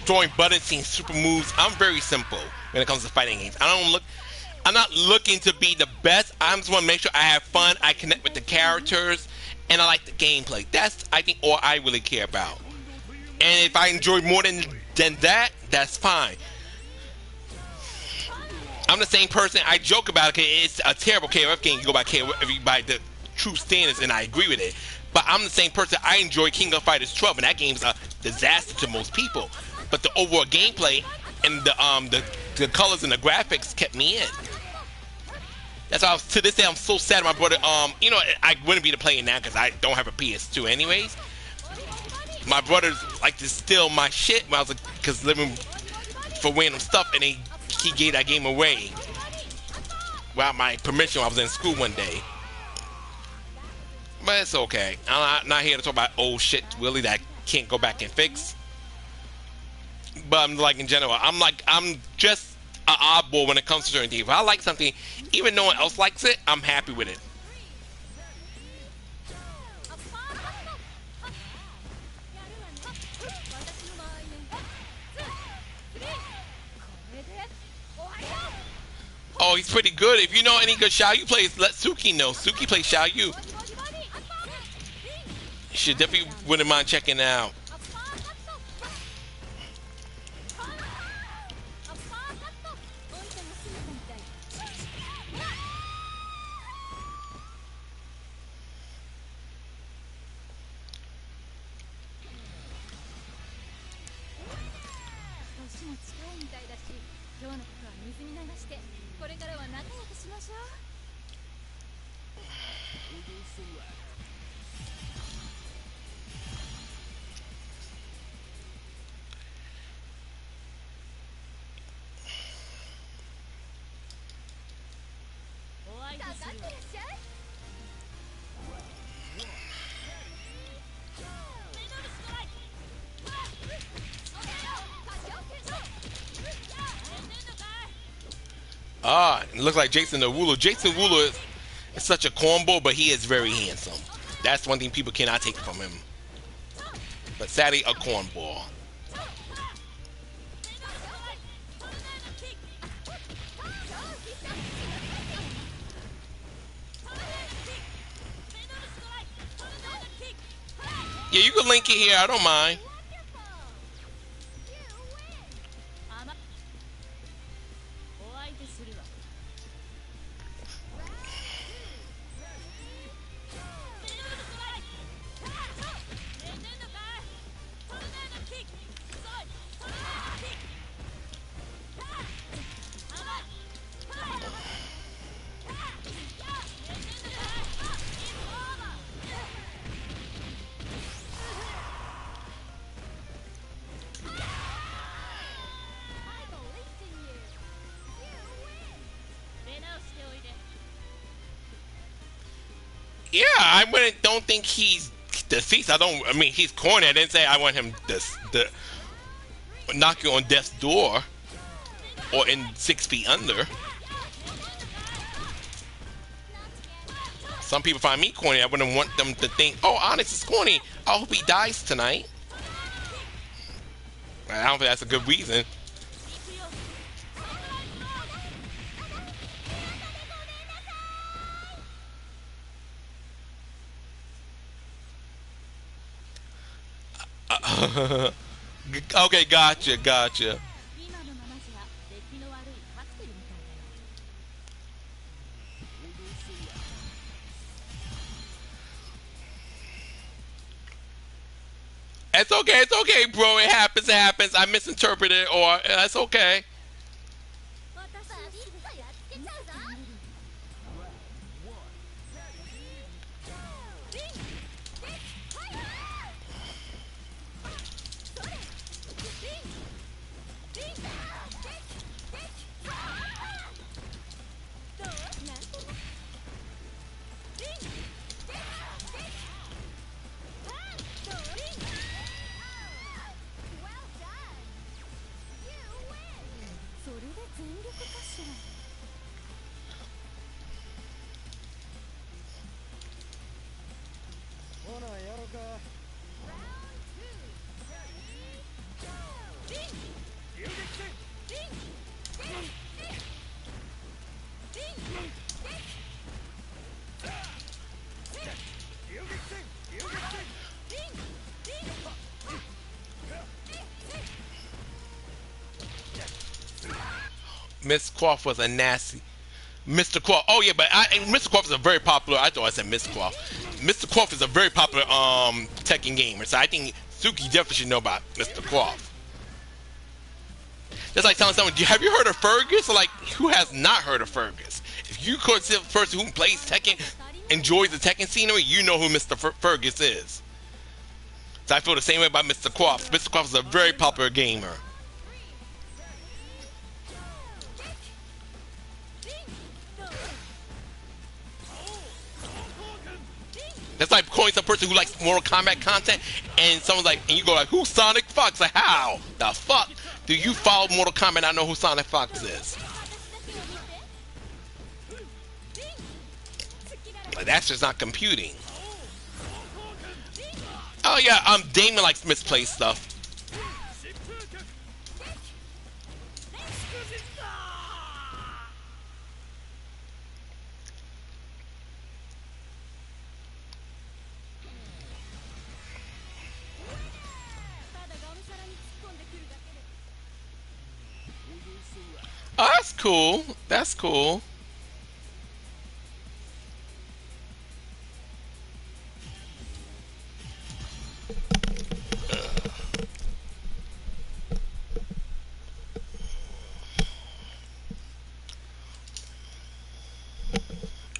throwing buttons, seeing super moves. I'm very simple when it comes to fighting games. I'm not looking to be the best. I just want to make sure I have fun, I connect with the characters, and I like the gameplay. That's, I think, all I really care about. And if I enjoy more than that, that's fine. I'm the same person. I joke about it. It's a terrible KOF game. You go by KOF by the true standards, and I agree with it. But I'm the same person. I enjoy King of Fighters 12, and that game's a disaster to most people. But the overall gameplay and the colors and the graphics kept me in. That's why to this day I'm so sad. My brother, you know, I wouldn't be to play it now because I don't have a PS2 anyways. My brothers like to steal my shit when I was like, cause living for random stuff, and he gave that game away without my permission when I was in school one day. But it's okay. I'm not here to talk about old shit really that I can't go back and fix. But I'm like in general, I'm just an oddball when it comes to certain things. If I like something, even no one else likes it, I'm happy with it. Oh, he's pretty good. If you know any good Xiaoyu plays, let Suki know. Suki plays Xiaoyu. You should definitely wouldn't mind checking it out. Ah, it looks like Jason Derulo. Jason Derulo is such a cornball, but he is very handsome. That's one thing people cannot take from him. But sadly, a cornball. Yeah, you can link it here. I don't mind. Yeah, don't think he's deceased. I mean, he's corny. I didn't say I want him to knock you on death's door or in 6 feet under. Some people find me corny. I wouldn't want them to think, oh, Onyx is corny. I hope he dies tonight. I don't think that's a good reason. Okay, gotcha. It's okay, bro. It happens. I misinterpreted, or that's okay. Miss Croft was a nasty. Mr. Croft. Oh yeah, but Mr. Croft is a very popular. I thought I said Miss Croft. Mr. Croft is a very popular Tekken gamer, so I think Suki definitely should know about Mr. Croft. That's like telling someone, have you heard of Fergus? Or like, who has not heard of Fergus? If you consider a person who plays Tekken, enjoys the Tekken scenery, you know who Mr. Fergus is. So I feel the same way about Mr. Croft. Mr. Croft is a very popular gamer. That's like calling some person who likes Mortal Kombat content, and someone's like, and you go like, "Who's Sonic Fox?" Like, how the fuck do you follow Mortal Kombat? I know who Sonic Fox is. Like, that's just not computing. Oh yeah, Damon likes misplaced stuff. Oh, that's cool. That's cool.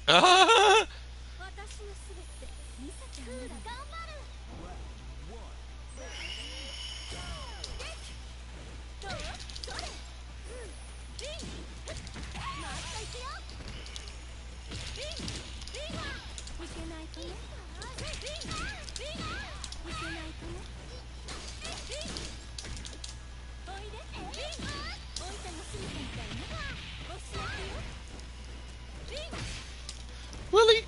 Uh, really?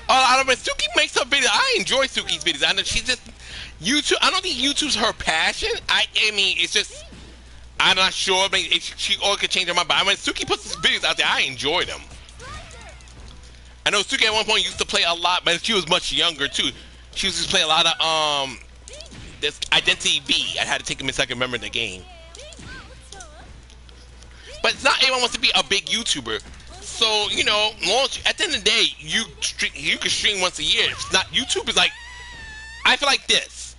Oh, I don't know. Suki makes her videos. I enjoy Suki's videos. I know she's just YouTube. I don't think YouTube's her passion. I mean, it's just I'm not sure. I mean, she always could change her mind. But I mean, Suki puts these videos out there. I enjoy them. I know Suki at one point used to play a lot, but she was much younger too. She used to play a lot of this Identity V. I had to take a minute so I can remember the game. But it's not everyone wants to be a big YouTuber. So, you know, at the end of the day, you can stream once a year. It's not YouTube is like, I feel like this.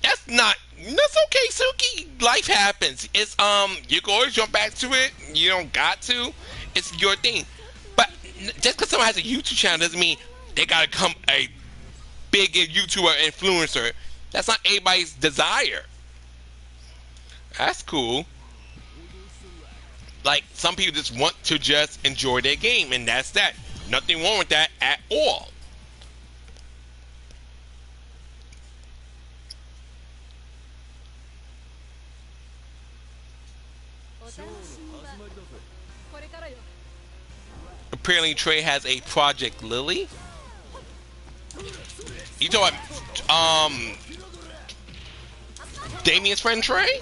That's okay, Suki. Life happens. It's you can always jump back to it. You don't got to. It's your thing. But just because someone has a YouTube channel doesn't mean they gotta become a big YouTuber influencer. That's not everybody's desire. That's cool. Like, some people just want to just enjoy their game, and that's that. Nothing wrong with that at all. Apparently, Trey has a Project Lily. You know what? Damien's friend Trey?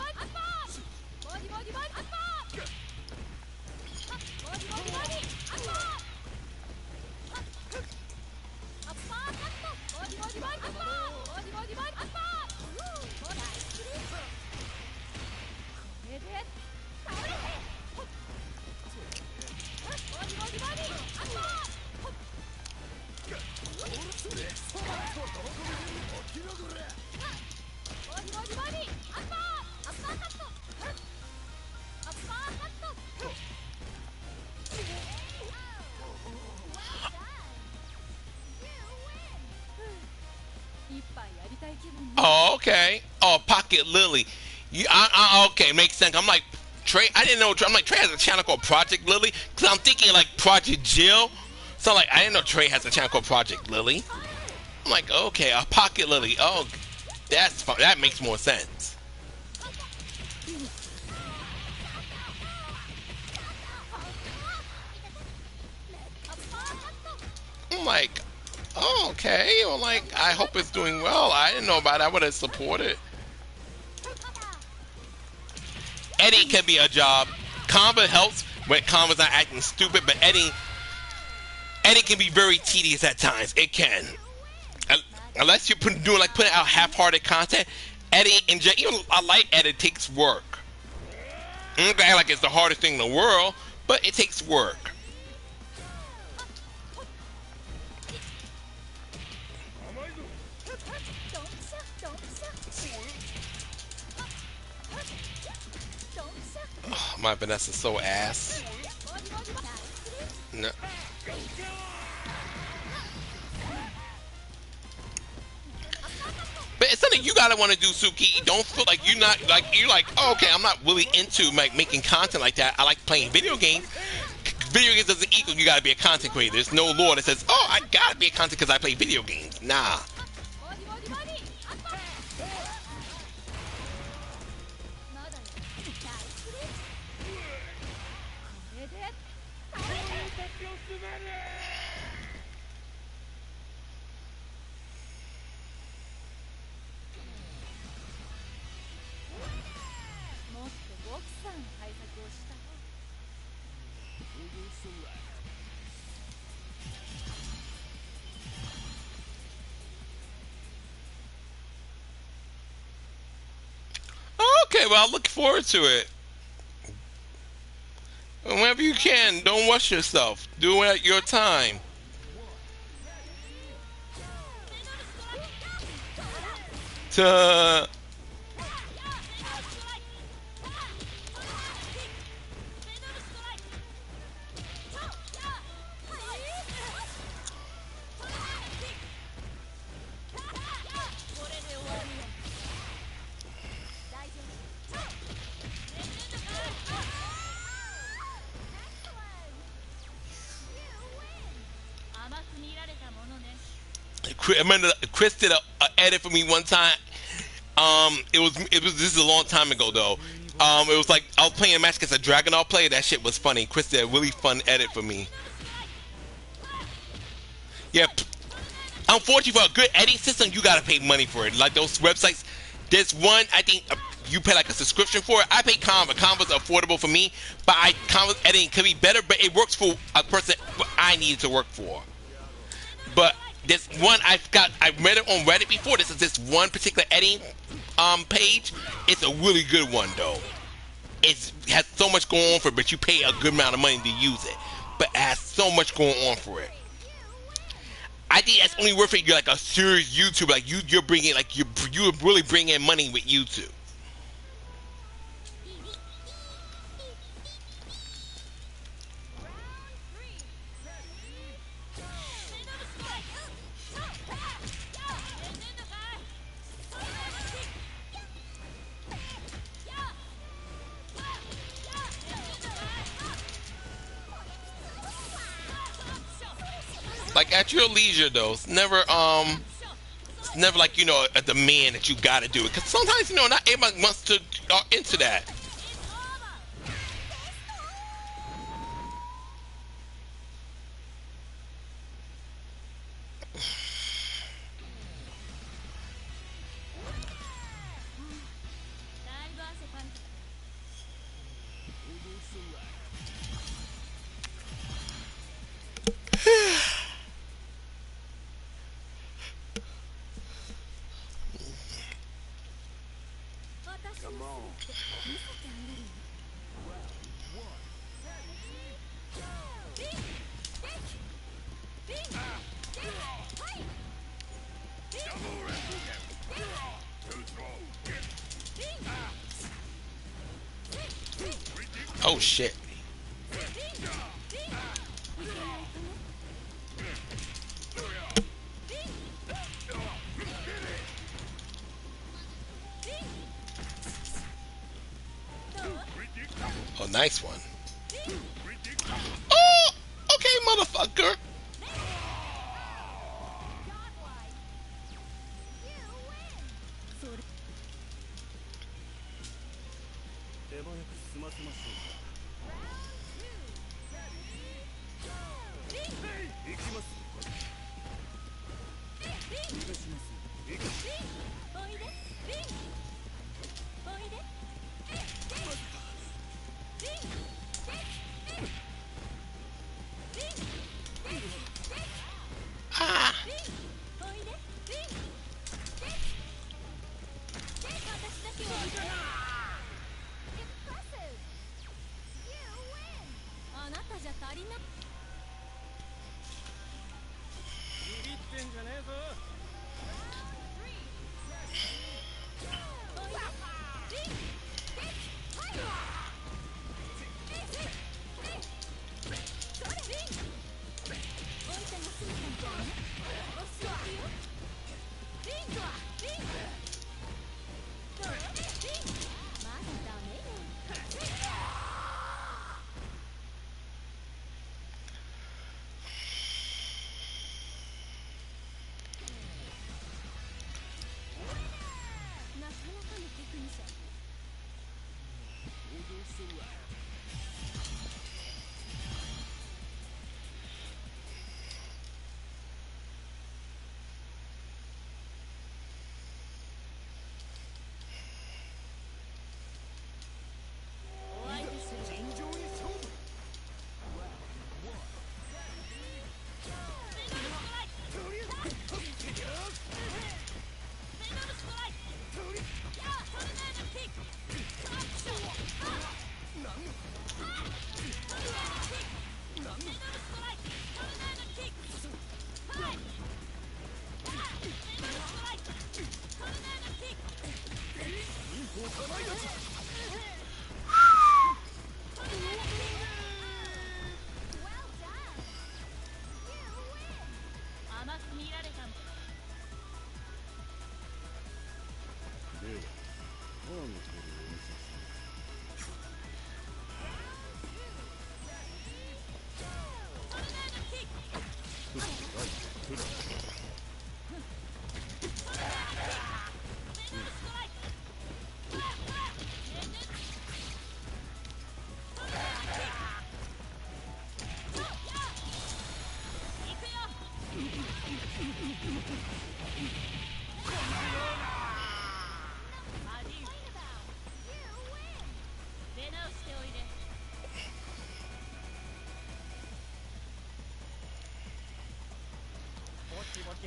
Oh, okay. Oh, Pocket Lily. Okay, makes sense. I'm like, Trey, I didn't know. I'm like, Trey has a channel called Project Lily. Because I'm thinking like Project Jill. So like, I didn't know Trey has a channel called Project Lily. I'm like, okay, a Pocket Lily. Oh, that's fun. That makes more sense. I'm like, oh, okay. Well, like, I hope it's doing well. I didn't know about it. I would have supported. Editing can be a job. Canva helps when Canva's not acting stupid, but editing can be very tedious at times. It can. Unless you're doing like putting out half-hearted content, editing, even a light edit takes work. I'm not gonna act like it's the hardest thing in the world, but it takes work. Oh, my Vanessa's so ass. No. But it's something you gotta want to do, Suki. Don't feel like you're not like you're like, oh, okay, I'm not really into like making content like that. I like playing video games. Video games doesn't equal you gotta be a content creator. There's no law that says, oh, I gotta be a content because I play video games. Nah. Okay, well, I look forward to it. Whenever you can, don't rush yourself. Do it at your time. To I remember Chris did a edit for me one time. It was this is a long time ago though. It was like I was playing a match against a Dragonall player. That shit was funny. Chris did a really fun edit for me. Yeah. Unfortunately, for a good editing system, you gotta pay money for it. Like those websites. There's one I think you pay like a subscription for it. I pay Canva. Canva's affordable for me, but Canva's editing could be better. But it works for a person I need it to work for. But this one I read it on Reddit before. This one particular editing page. It's a really good one though. It has so much going on for it, but you pay a good amount of money to use it. But it has so much going on for it. I think that's only worth it. You're like a serious YouTuber. Like you're bringing like you really bring in money with YouTube. Like at your leisure though. It's never like a demand that you gotta do it. Cause sometimes not everybody wants to into that. Oh shit. Nice one. Oh, okay, motherfucker. Ah.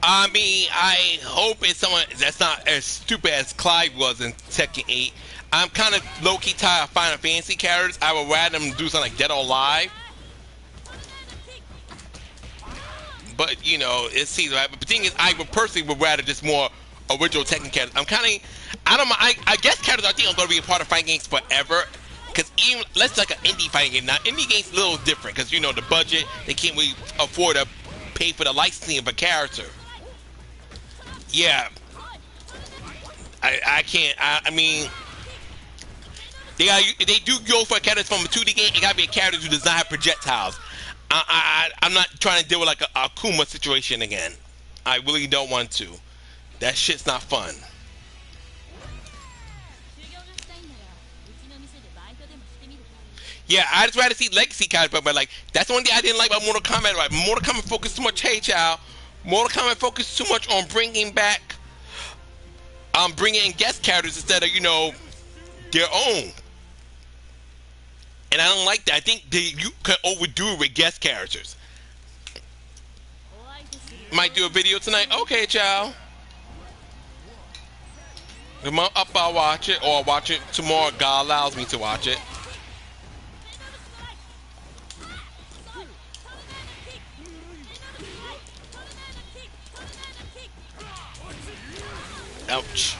I mean, I hope it's someone that's not as stupid as Clive was in Tekken 8. I'm kind of low-key tired of Final Fantasy characters. I would rather them do something like Dead or Alive. But, you know, it's season, right? But the thing is, I would personally would rather just more original Tekken characters. I'm kind of, I don't know, I guess characters I think are going to be a part of fighting games forever. Because even, let's like an indie fighting game. Now, indie games a little different because, you know, the budget, they can't really afford to pay for the licensing of a character. Yeah, I can't. I mean, they do go for characters from a 2D game. It gotta be a character who does not have projectiles. I'm not trying to deal with like a Akuma situation again. I really don't want to. That shit's not fun. Yeah, I just rather see legacy characters, but like that's the one thing I didn't like about Mortal Kombat. Right, Mortal Kombat focused too much. Hey, child. Mortal Kombat focused too much on bringing in guest characters instead of, you know, their own. And I don't like that. I think you can overdo it with guest characters. Might do a video tonight. Okay, child. If I'm up, I'll watch it, or I'll watch it tomorrow. God allows me to watch it. Ouch.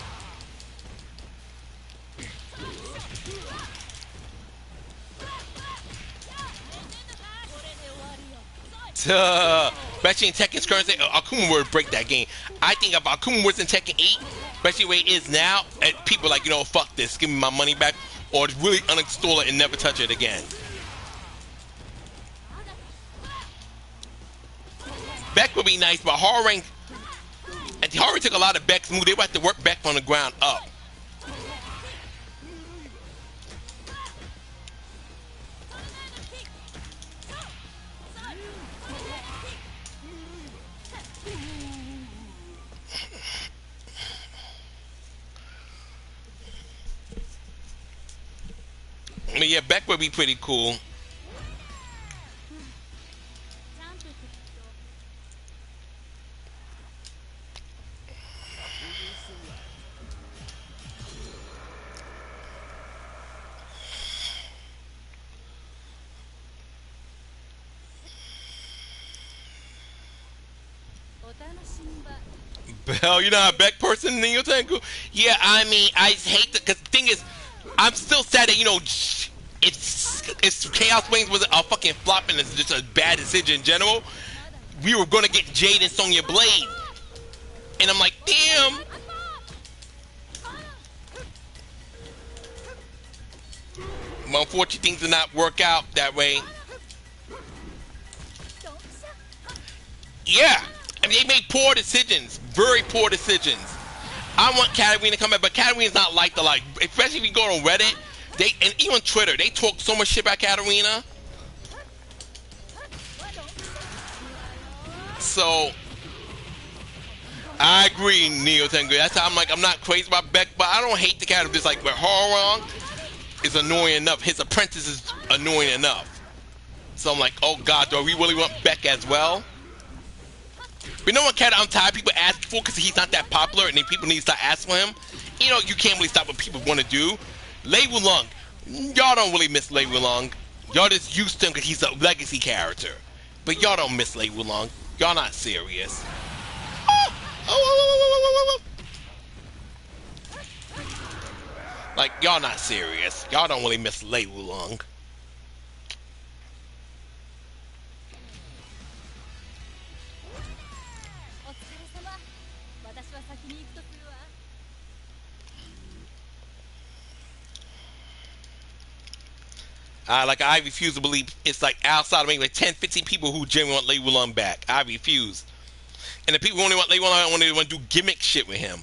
Especially in Tekken's current state, Akuma would break that game. I think if Akuma was in Tekken 8, especially the way it is now, and people are like, you know, fuck this, give me my money back. or really uninstall it and never touch it again. Beck would be nice, but Horror Rank, and Horror took a lot of Beck's moves. They would have to work Beck from the ground up. I mean, yeah, Beck would be pretty cool. Bell, you're not a Beck person, Neo Tengu? Yeah, I mean, I hate the, because the thing is, I'm still sad that, you know, it's Chaos Wings was a fucking flop and it's just a bad decision in general. We were going to get Jade and Sonya Blade. And I'm like, damn. Well, unfortunately, things did not work out that way. Yeah. I mean, they made poor decisions. Very poor decisions. I want Katarina to come back, but Katarina's not liked a lot. Especially if you go on Reddit, and even Twitter, they talk so much shit about Katarina. So, I agree, Neo Tengu. That's how I'm like, I'm not crazy about Beck, but I don't hate the character. Just like, but Horror is annoying enough. His apprentice is annoying enough. So I'm like, oh God, do we really want Beck as well? But you know what character I'm tired of people asking for because he's not that popular and then people need to start asking for him? You know, you can't really stop what people want to do. Lei Wulong. Y'all don't really miss Lei Wulong. Y'all just used to him because he's a legacy character. But y'all don't miss Lei Wulong. Y'all not serious. Like, y'all not serious. Y'all don't really miss Lei Wulong. Like, I refuse to believe it's like outside of me, like 10, 15 people who genuinely want Lei Wulong back. I refuse. And the people who only want Lei Wulong only want to do gimmick shit with him.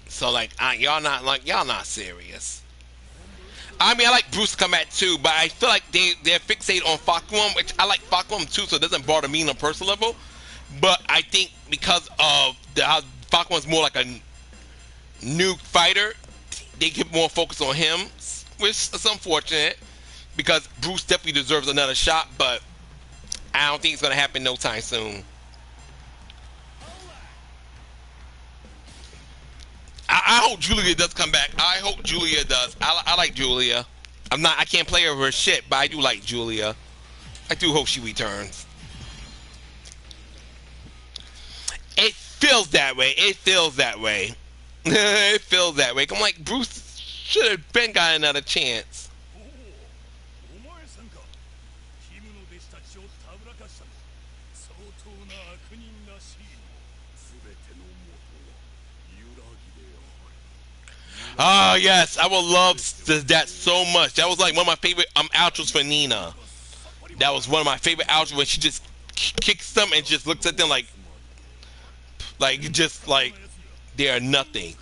So, like, y'all not serious. I mean, I like Bruce to come back too, but I feel like they're fixated on Fakwum, which I like Fakwum too, so it doesn't bother me on a personal level. But I think because of how Fakwum's more like a new fighter, they get more focus on him, which is unfortunate because Bruce definitely deserves another shot, but I don't think it's going to happen no time soon. I hope Julia does come back. I hope Julia does. I like Julia. I can't play her shit, but I do like Julia. I do hope she returns. It feels that way. It feels that way. It feels that way. I'm like, Bruce should have been got another chance. Oh yes, I would love that so much. That was like one of my favorite outros for Nina. That was one of my favorite outros when she just kicks them and just looks at them like just like they are nothing.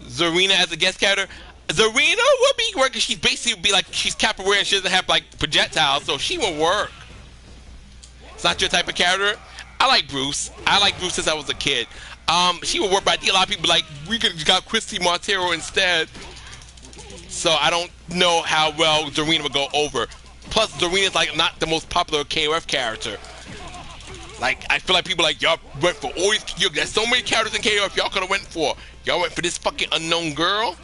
Zarina as a guest character. Zarina would be working. She basically would be like she's capoeira and she doesn't have like projectiles, so she will work. It's not your type of character. I like Bruce. I like Bruce since I was a kid. She would work, but I think a lot of people like we could have got Christy Montero instead. So I don't know how well Zarina would go over. Plus, Zarina's like not the most popular KOF character. Like I feel like people like y'all went for all these. There's so many characters in KOF y'all could have went for. Y'all went for this fucking unknown girl.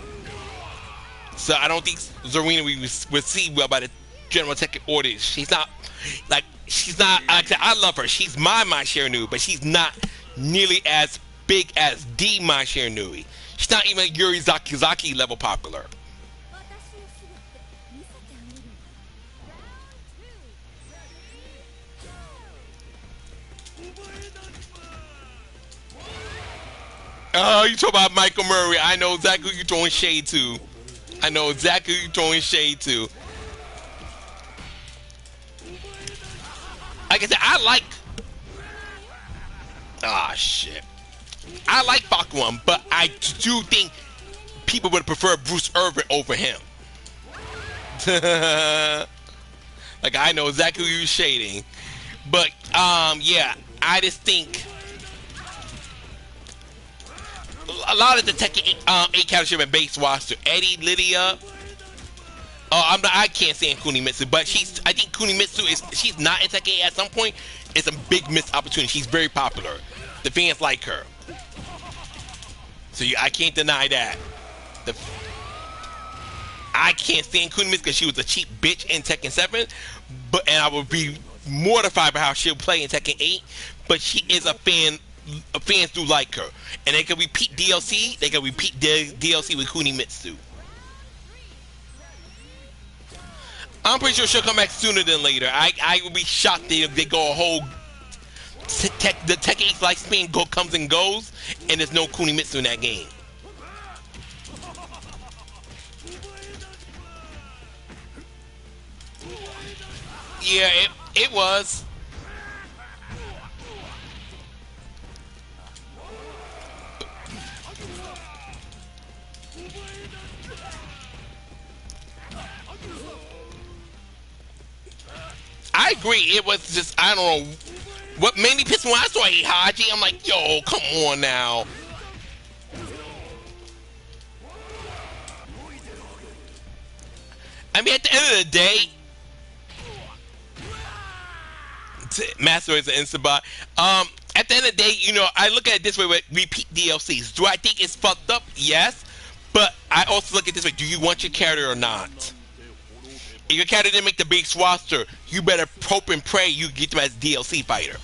So I don't think Zarina we received well by the general tech audience. She's not like I love her. She's my Shiranui, but she's not nearly as big as the My Shiranui. She's not even Yuri Zakizaki level popular. Oh, you talk about Michael Murray. I know exactly who you're throwing shade to. I know exactly who you're throwing shade to. Like I said, I like. Ah, shit. I like Bakuman, but I do think people would prefer Bruce Irvin over him. Like, I know exactly who you're shading. But, yeah, I just think a lot of the Tekken 8 characters have been base roster. Eddie, Lydia. I can't stand Kunimitsu, but I think Kunimitsu she's not in Tekken 8 at some point. It's a big missed opportunity. She's very popular. The fans like her. So I can't deny that. I can't stand Kunimitsu because she was a cheap bitch in Tekken 7, and I would be mortified by how she'll play in Tekken 8. But she is a fan. Fans do like her, and they can repeat DLC. They can repeat DLC with Kunimitsu. I'm pretty sure she'll come back sooner than later. I would be shocked if they go a whole the Tekken 8 lifespan comes and goes, and there's no Kunimitsu in that game. Yeah, it was. I agree. It was just, I don't know. What made me pissed when I saw Heihachi, I'm like, yo, come on now. I mean, at the end of the day, Master is an instant bot. At the end of the day, I look at it this way with repeat DLCs. Do I think it's fucked up? Yes. But I also look at it this way. Do you want your character or not? If your character didn't make the base roster, you better hope and pray you get them as DLC fighter.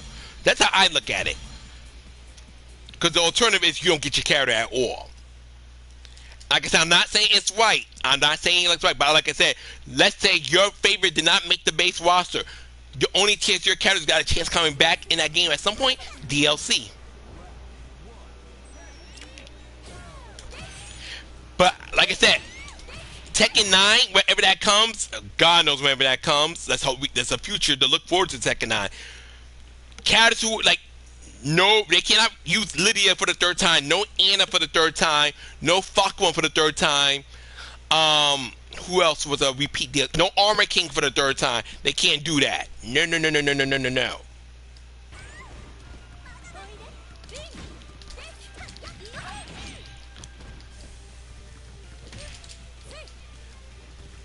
That's how I look at it. Because the alternative is you don't get your character at all. Like I said, I'm not saying it's right. I'm not saying it's right. But like I said, let's say your favorite did not make the base roster. The only chance your character's got a chance coming back in that game at some point, DLC. But like I said, Tekken 9, wherever that comes, God knows whenever that comes. That's a future to look forward to Tekken 9. Characters who no, they cannot use Lydia for the third time. No Anna for the third time. No Fakwon for the third time. Who else was a repeat deal? No Armor King for the third time. They can't do that. No, no, no, no, no, no, no, no, no.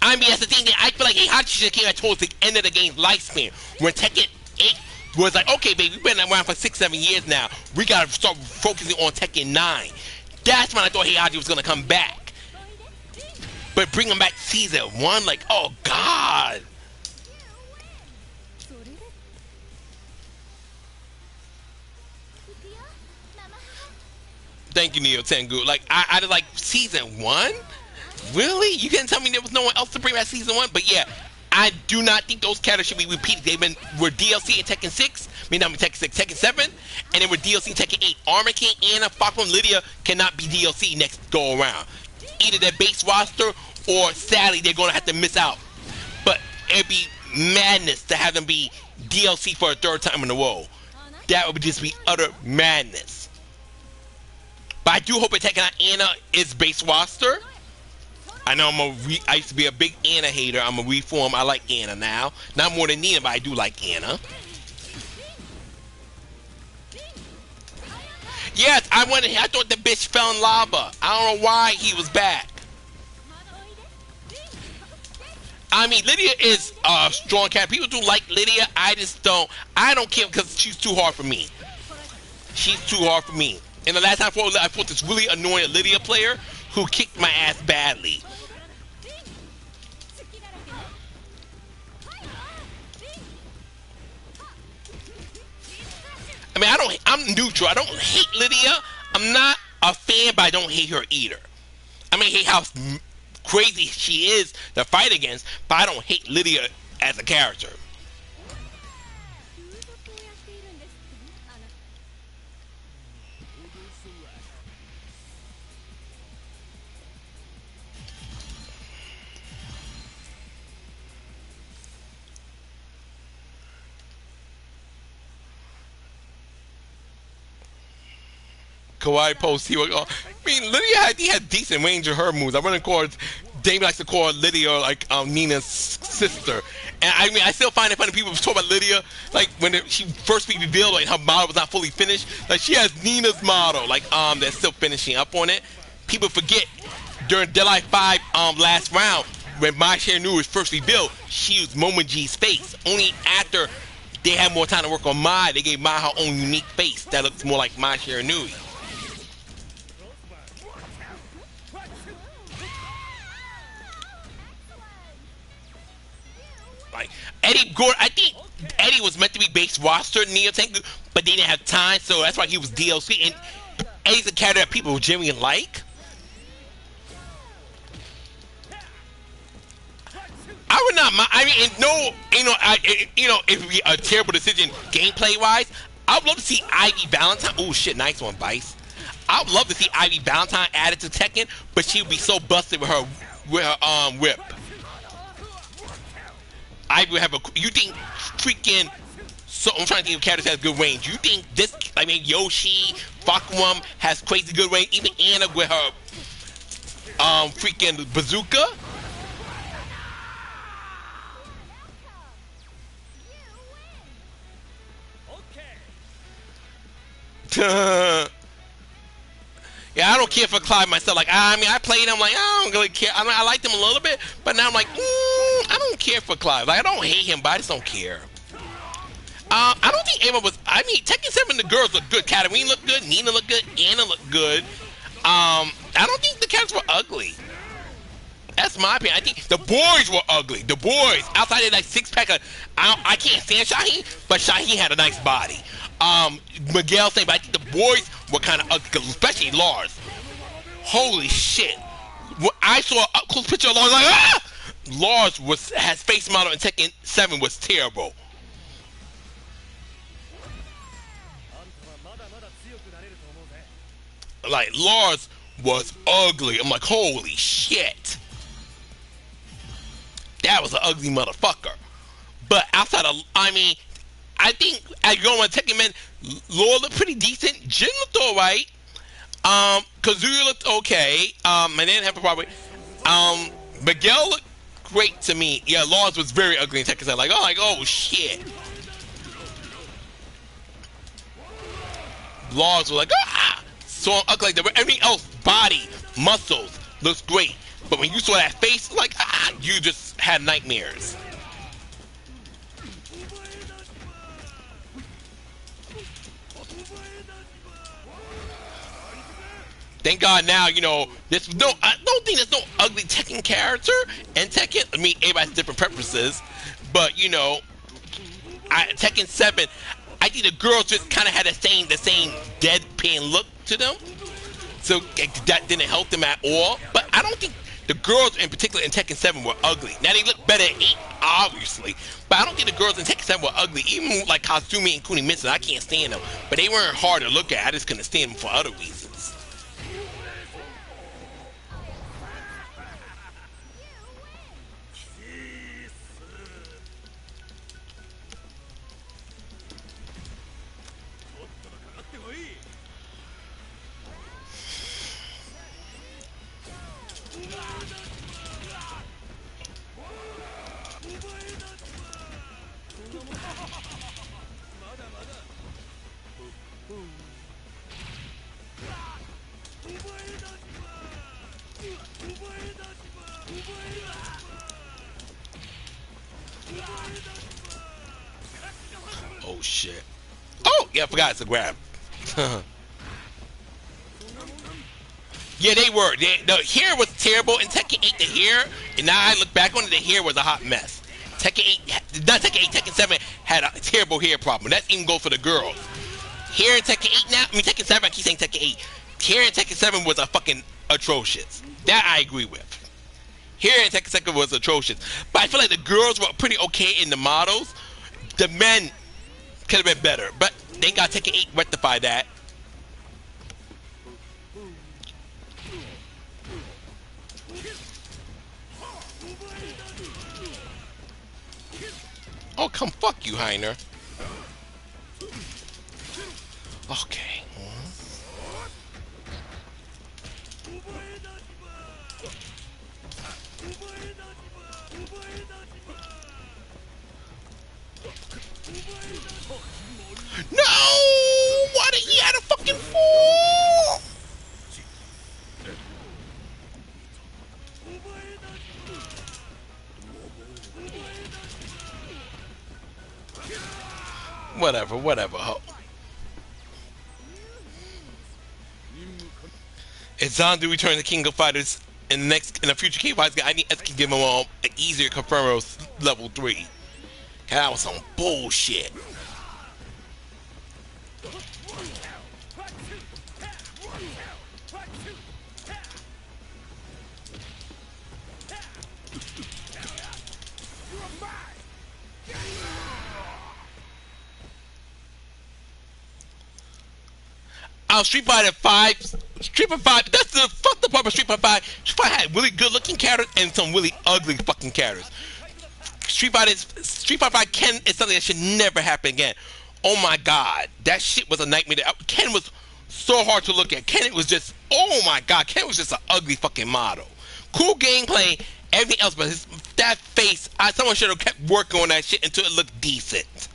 I mean, that's the thing. I feel like Heihachi should have came out towards the end of the game's lifespan. When Tekken 8 was like, okay, baby, we've been around for 6-7 years now. We gotta start focusing on Tekken 9. That's when I thought Heihachi was gonna come back. But bring him back season 1, like, oh God. Thank you, Neo Tengu. Like, I like season 1. Really? You couldn't tell me there was no one else to bring back season 1? But yeah, I do not think those characters should be repeated. Were DLC in Tekken 6, not Tekken 6, Tekken 7, and they were DLC in Tekken 8. Armor King, Anna, Fakwon, Lydia cannot be DLC next go around. Either their base roster or sadly they're gonna have to miss out. But it'd be madness to have them be DLC for a third time in a row. That would just be utter madness. But I do hope that Tekken 9 Anna is base roster. I know I used to be a big Anna hater. I'm a reform. I like Anna now. Not more than Nina, but I do like Anna. Yes, I thought the bitch fell in lava. I don't know why he was back. I mean, Lydia is a strong character. People do like Lydia. I just don't. I don't care because she's too hard for me. She's too hard for me. And the last time I fought this really annoying Lydia player who kicked my ass badly. I mean, I'm neutral. I don't hate Lydia. I'm not a fan, but I don't hate her either. I mean, I hate how crazy she is to fight against, but I don't hate Lydia as a character. Kawaii post. I mean, Lydia had decent range of her moves. I wouldn't call it. Dave likes to call Lydia like Nina's sister. And I mean, I still find it funny people talk about Lydia like when she first be revealed, like her model was not fully finished. Like she has Nina's model, like that's still finishing up on it. People forget during Deadline 5 last round when Mai Shiranui was first revealed, she used Momoji's face. Only after they had more time to work on Mai, they gave Mai her own unique face that looks more like Mai Shiranui. Like Eddie Gordon, I think Eddie was meant to be base roster Neo Tengu, but they didn't have time, so that's why he was DLC. And Eddie's a character that people genuinely like. I would not mind. I mean, it would be a terrible decision gameplay wise. I would love to see Ivy Valentine. Oh shit, nice one, Vice. I would love to see Ivy Valentine added to Tekken, but she would be so busted with her whip. Ivy would have a. You think freaking? So I'm trying to think of characters that has good range. You think this? I mean, Yoshi, Fakwam has crazy good range. Even Anna with her freaking bazooka. Yeah, I don't care for Clive myself. Like, I mean, I played him. Like, I don't really care. I mean, I liked him a little bit, but now I'm like, I don't care for Clive. Like, I don't hate him, but I just don't care. I don't think Ava was. I mean, Tekken 7, the girls look good. Katarina looked good. Nina looked good. Anna looked good. I don't think the characters were ugly. That's my opinion. I think the boys were ugly. The boys, outside of that six-pack of, I can't stand Shaheen, but Shaheen had a nice body. Miguel saying, but I think the boys were kind of ugly, especially Lars. Holy shit. When I saw a close picture of Lars, like, ah! Lars has face model in Tekken 7 was terrible. Like, Lars was ugly. I'm like, holy shit. That was an ugly motherfucker. But outside of, I mean, I think as going on Tekken Man, Laura looked pretty decent. Jin looked alright. Kazuya looked okay. I didn't have a problem. Miguel looked great to me. Yeah, Lars was very ugly in Tekken 7. Like, oh shit. Lars was like, ah! So ugly like everything else, body, muscles, looks great. But when you saw that face, like, ah, you just had nightmares. Thank God now, I don't think there's no ugly Tekken character in Tekken. I mean, everybody has different preferences, but Tekken 7, I think the girls just kind of had the same deadpan look to them, so that didn't help them at all. But I don't think the girls in particular in Tekken 7 were ugly. Now they look better at 8, obviously, but I don't think the girls in Tekken 7 were ugly. Even like Kasumi and Kunimitsu, I can't stand them, but they weren't hard to look at. I just couldn't stand them for other reasons. Oh shit. Oh yeah, I forgot it's a grab. Yeah, they were. The hair was terrible in Tekken 8. The hair, and now I look back on it, the hair was a hot mess. Tekken 8, not Tekken 8, Tekken 7 had a terrible hair problem. That even goes for the girls. Hair in Tekken 8 now, Tekken 7, I keep saying Tekken 8. Hair in Tekken 7 was a fucking atrocious. That I agree with. Hair in Tekken 7 was atrocious. But I feel like the girls were pretty okay in the models. The men could have been better, but they got Tekken 8 rectify that. Oh, come fuck you, Heiner. Okay. No! Why did he had a fucking fool? Whatever, whatever. It's Zandu return to King of Fighters in the future King of Fighters. I need to give him an easier confirm level 3. That was some bullshit. Street Fighter 5, Street Fighter 5, that's the fuck the part of Street Fighter 5. Street Fighter had really good looking characters and some really ugly fucking characters. Street Fighter 5 Ken is something that should never happen again. Oh my god, that shit was a nightmare. Ken was so hard to look at. Ken was just, oh my god, Ken was just an ugly fucking model. Cool gameplay, everything else, but that face, someone should have kept working on that shit until it looked decent.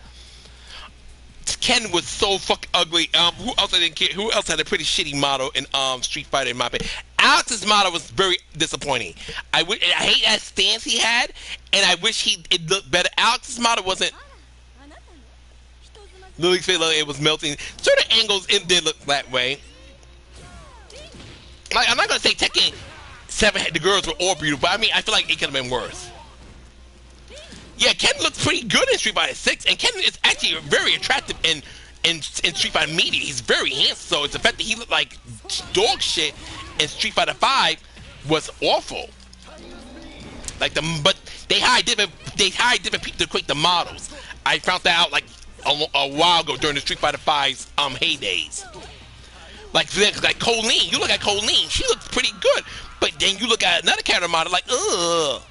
Ken was so fucking ugly. Who else I didn't care? Who else had a pretty shitty model in Street Fighter in my opinion? Alex's model was very disappointing. I hate that stance he had, and I wish it looked better. Alex's model wasn't. Lily's face, it was melting. Certain angles it did look that way. Like, I'm not gonna say Tekken 7 the girls were all beautiful, but I mean I feel like it could have been worse. Yeah, Ken looks pretty good in Street Fighter 6, and Ken is actually very attractive in Street Fighter Media. He's very handsome, so it's the fact that he looked like dog shit in Street Fighter 5 was awful. Like but they hired different people to create the models. I found that out like a while ago during the Street Fighter 5's heydays. Like Colleen, you look at Colleen, she looks pretty good, but then you look at another character model like ugh.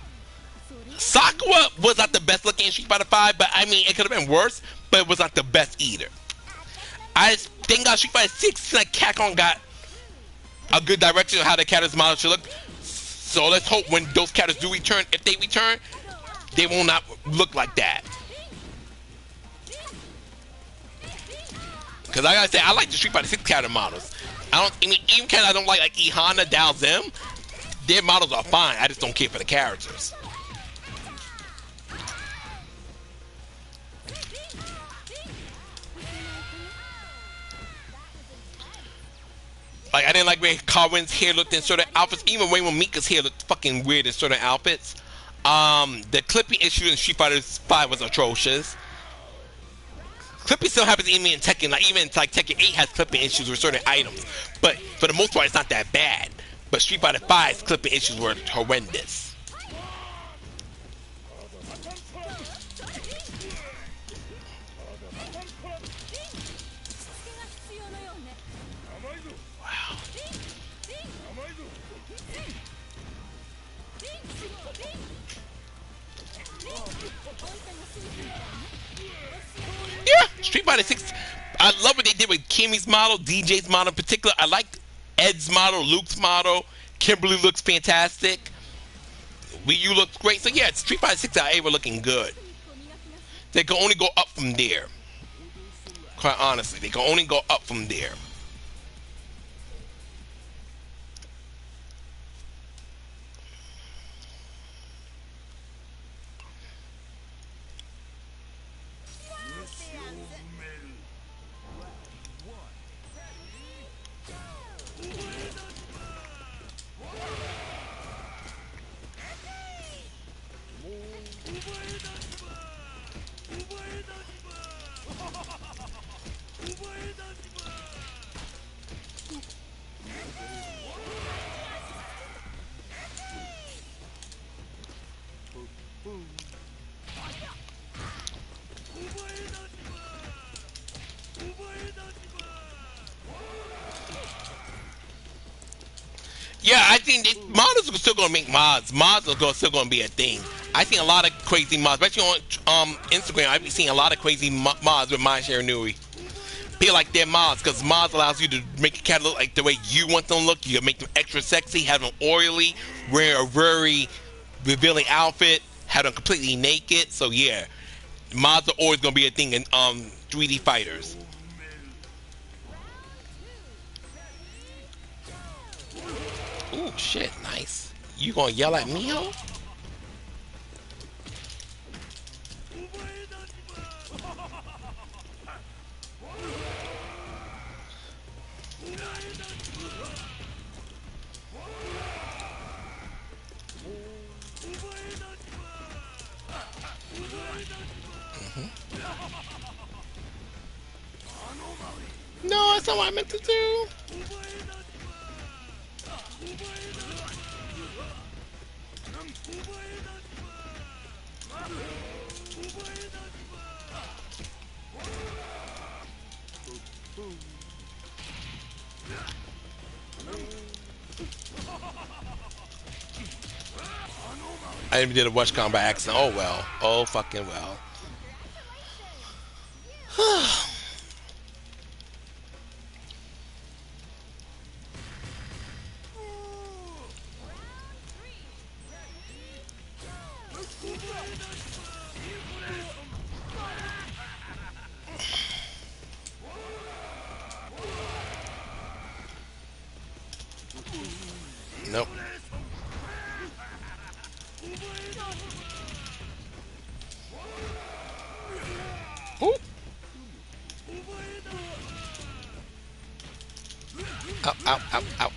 Sakura was not the best looking in Street Fighter 5, but I mean, it could have been worse, but it was not the best either. I just think Street Fighter 6, like Capcom got a good direction of how the characters' model should look. So let's hope when those characters do return, if they return, they will not look like that. Because I gotta say, I like the Street Fighter 6 character models. I mean, even characters I don't like Ihana, Dao Zim, their models are fine. I just don't care for the characters. Like, I didn't like where Carwin's hair looked in certain outfits. Even when Mika's hair looked fucking weird in certain outfits. The clipping issue in Street Fighter 5 was atrocious. Clipping still happens even in Tekken. Like, even like Tekken 8 has clipping issues with certain items. But for the most part, it's not that bad. But Street Fighter 5's clipping issues were horrendous. Street Fighter 6, I love what they did with Kimmy's model, DJ's model in particular. I like Ed's model, Luke's model. Kimberly looks fantastic. Wii U looks great. So yeah, Street Fighter 6 are able looking good. They can only go up from there. Quite honestly, they can only go up from there. Yeah, I think mods are still going to make mods. Mods are still going to be a thing. I think a lot of crazy mods, especially on Instagram, I've been seeing a lot of crazy mods with My Share Nui. Feel like they're mods, because mods allows you to make your cat look like the way you want them to look. You can make them extra sexy, have them oily, wear a very revealing outfit, had them completely naked. So yeah, mods are always gonna be a thing in 3D fighters. Ooh, shit, nice. You gonna yell at me, ho? No, that's not what I meant to do. I even did a watch combat accident. Oh well. Oh fucking well. Nope. Ooh. Ow, ow, ow, ow.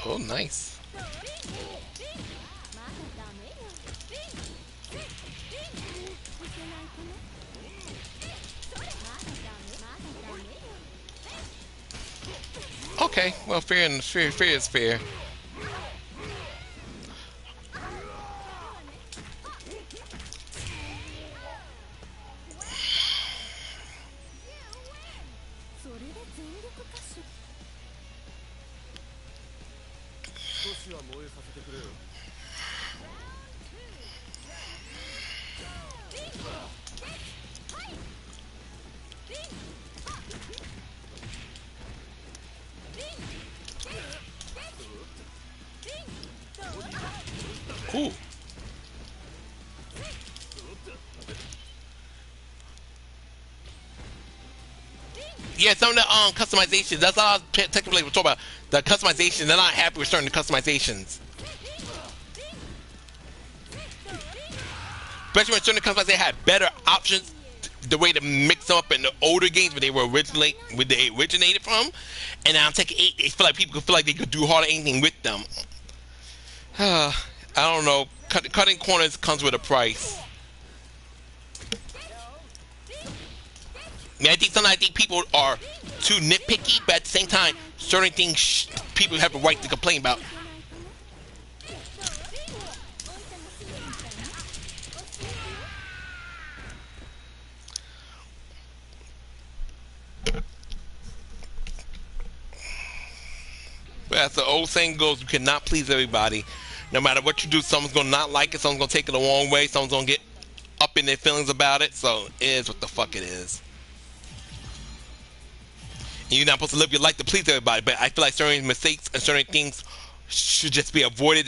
Oh, nice. Okay, well, fair and fair is fair. Ooh. Yeah, some of the customizations. That's all technically we're talking about. The customization. They're not happy with certain customizations. Especially when certain customizations had better options. The way to mix them up in the older games where they were originally where they originated from, and now Tekken 8, they feel like people could feel like they could do hardly anything with them. I don't know. Cutting corners comes with a price. I mean, I think people are too nitpicky, but at the same time, certain things people have a right to complain about. But as the old saying goes, you cannot please everybody. No matter what you do, someone's gonna not like it, someone's gonna take it the wrong way, someone's gonna get up in their feelings about it. So it is what the fuck it is. And you're not supposed to live your life to please everybody. But I feel like certain mistakes and certain things should just be avoided,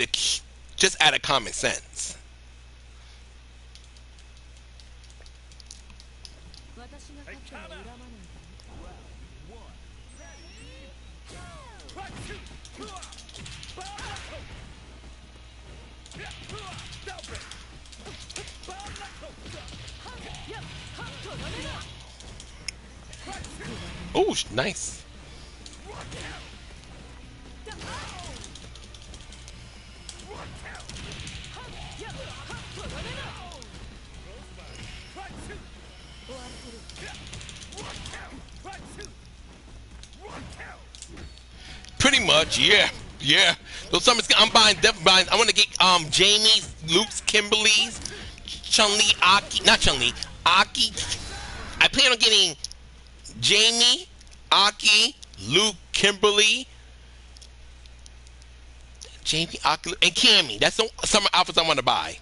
just out of common sense. Oh, nice. Pretty much, yeah, yeah. Those summers, I'm buying, definitely buying. I want to get Jamie's, Luke's, Kimberly's, Chun Li, Aki, not Chun Li, Aki. I plan on getting Jamie, Aki, Luke, Kimberly, Jamie, Aki, and Cammy. That's the summer outfits I want to buy.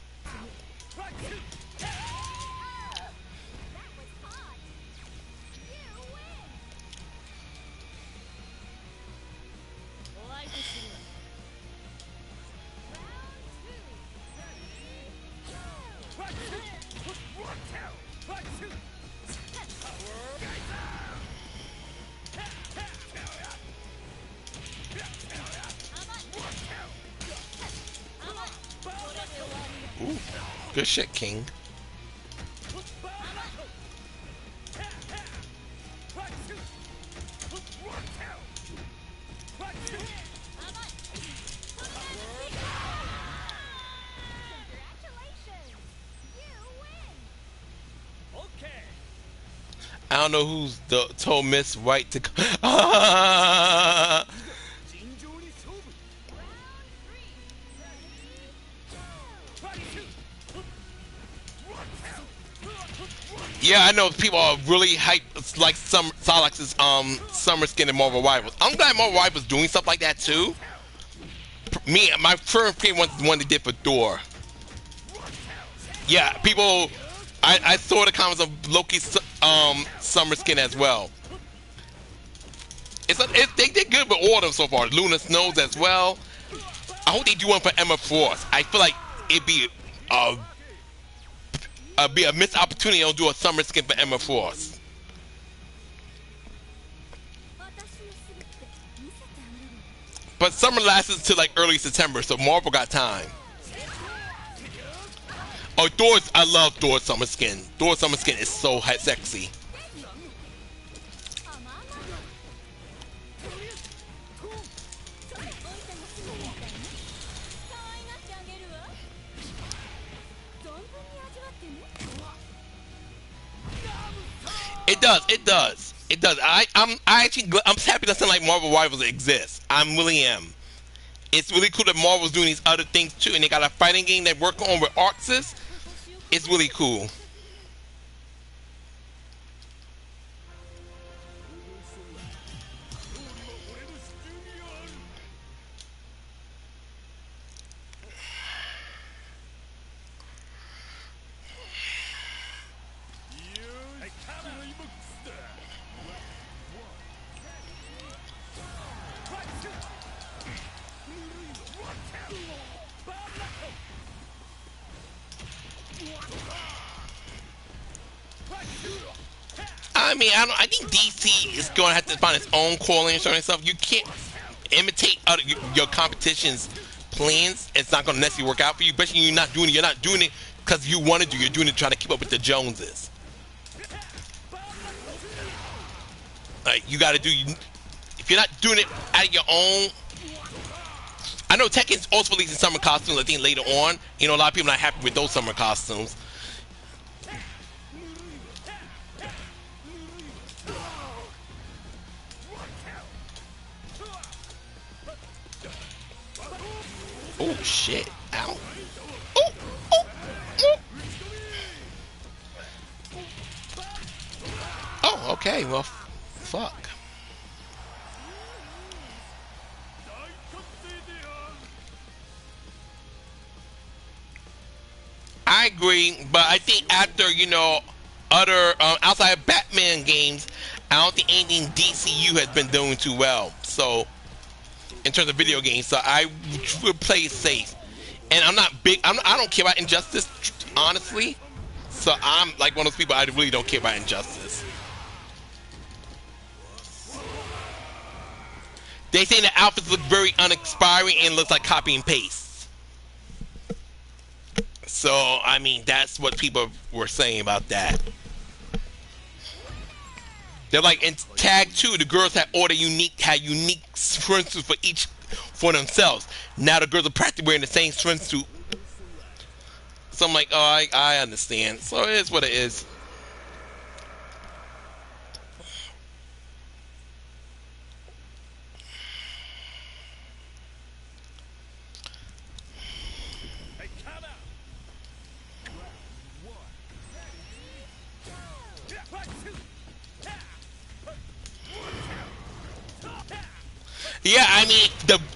Ooh, good shit, King. I don't know who's told Miss White to. Yeah, I know people are really hyped, like some Solix's summer skin and Marvel Rivals. I'm glad Marvel Rivals doing stuff like that too. Me, my first favorite one they did for Thor. Yeah, people. I saw the comments of Loki's summer skin as well. They did good with all of them so far. Luna Snows as well. I hope they do one for Emma Frost. I feel like it'd be a missed opportunity to do a summer skin for Emma Frost. But summer lasts to like early September, so Marvel got time. Oh, Thor's! I love Thor's summer skin. Thor's summer skin is so sexy. It does. It does. It does. I'm happy that something like Marvel Rivals exists. I really am. It's really cool that Marvel's doing these other things too, and they got a fighting game they work on with Arxis. It's really cool. I mean, I think DC is going to have to find its own calling and certain stuff. You can't imitate your competition's plans. It's not going to necessarily work out for you. Especially you're not doing it because you want to do. You're doing it trying to keep up with the Joneses. Like you got to do. If you're not doing it at your own. I know Tekken's also releasing summer costumes. I think later on, a lot of people are not happy with those summer costumes. Oh shit! Ow! Oh! Oh! Oh! Oh! Okay. Well, fuck. I agree, but I think after other outside of Batman games, I don't think anything DCU has been doing too well. So. In terms of video games, so I would play it safe. And I'm not big. I don't care about Injustice, honestly. So I'm like one of those people. I really don't care about Injustice. They say the outfits look very uninspiring and looks like copy and paste. So I mean, that's what people were saying about that. They're like in tag two, the girls had unique swimsuits for each for themselves. Now the girls are practically wearing the same swimsuit. So I'm like, oh, I understand. So it is what it is. Yeah, I mean,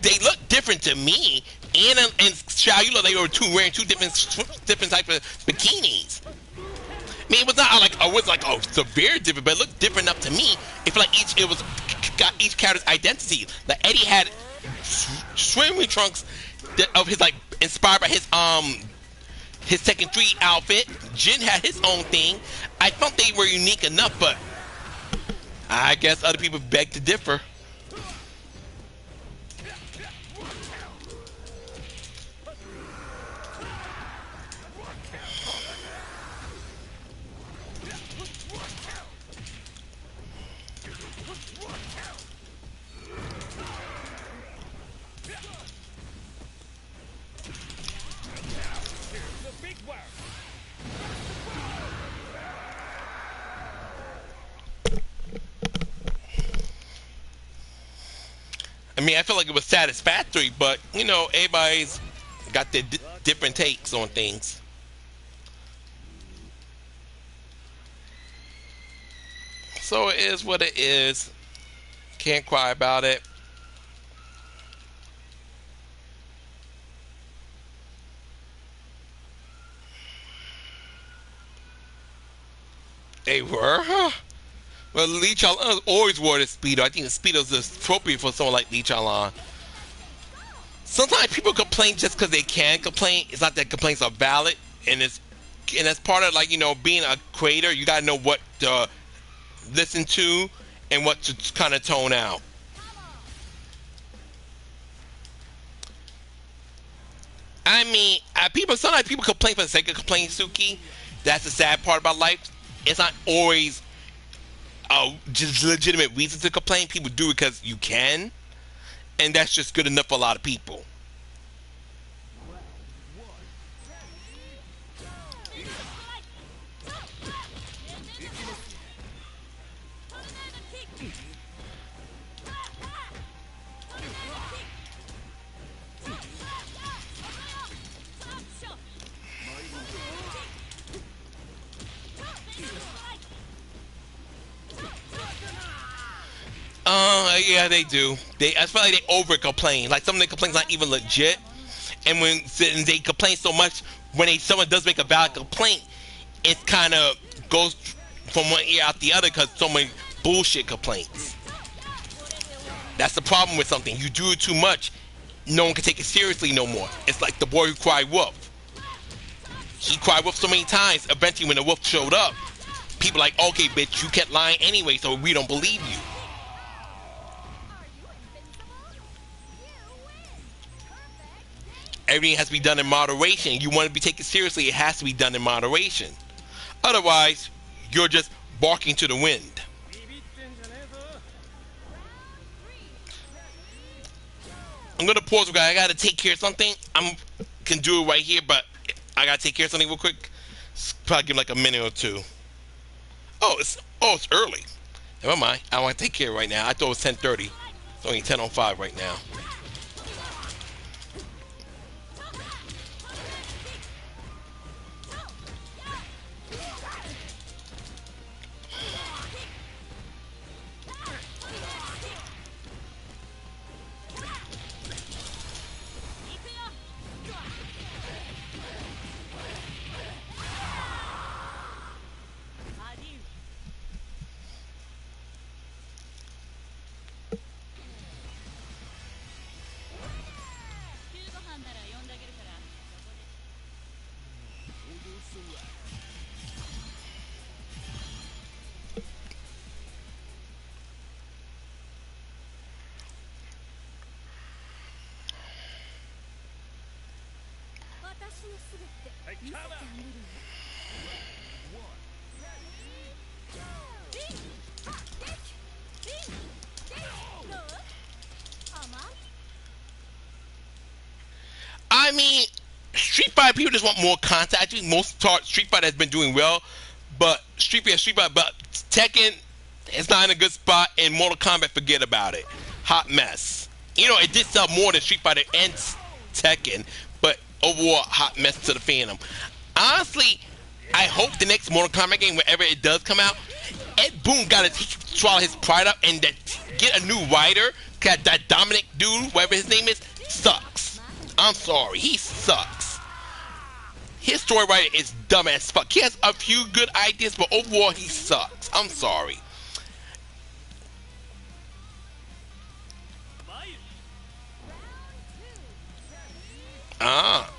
they look different to me. And Shao, you look like they were wearing two different types of bikinis. I mean, it was not like it was like oh severe different, but it looked different enough to me. It felt like it was got each character's identity. Like Eddie had swimming trunks of his like inspired by his Tekken 3 outfit. Jin had his own thing. I thought they were unique enough, but I guess other people beg to differ. I mean, I feel like it was satisfactory, but you know, everybody's got their different takes on things. So it is what it is. Can't cry about it. They were, huh? Well, Lee Chalan always wore the speedo. I think the speedo is appropriate for someone like Lee Chalan. Sometimes people complain just because they can complain. It's not that complaints are valid, and that's part of like being a creator. You gotta know what to listen to and what to kind of tone out. I mean, people sometimes people complain for the sake of complaining, Suki. That's the sad part about life. It's not always just legitimate reason to complain. People do it because you can, and that's just good enough for a lot of people. Yeah, they do. I feel like they over complain. Like some of the complaints not even legit, and when they complain so much, when someone does make a valid complaint, it kind of goes from one ear out the other because so many bullshit complaints. That's the problem with something. You do it too much, no one can take it seriously no more. It's like the boy who cried wolf. He cried wolf so many times. Eventually, when the wolf showed up, people like, okay, bitch, you kept lying anyway, so we don't believe you. Everything has to be done in moderation. You want to be taken seriously, it has to be done in moderation. Otherwise, you're just barking to the wind. I'm gonna pause because I gotta take care of something. I can do it right here, but I gotta take care of something real quick. Probably give like a minute or two. Oh, it's early. Never mind. I want to take care of it right now. I thought it was 10:30. It's only 10:05 right now. I mean, Street Fighter people just want more content. I think most Street Fighter has been doing well, but Street Fighter, but Tekken is not in a good spot, and Mortal Kombat, forget about it. Hot mess. You know, it did sell more than Street Fighter and Tekken, but overall, hot mess to the fandom. Honestly, I hope the next Mortal Kombat game, whenever it does come out, Ed Boon got to swallow his pride up and get a new writer. Cause that Dominic dude, whatever his name is, sucks. I'm sorry, he sucks. His story writer is dumb as fuck. He has a few good ideas, but overall, he sucks. I'm sorry. Ah.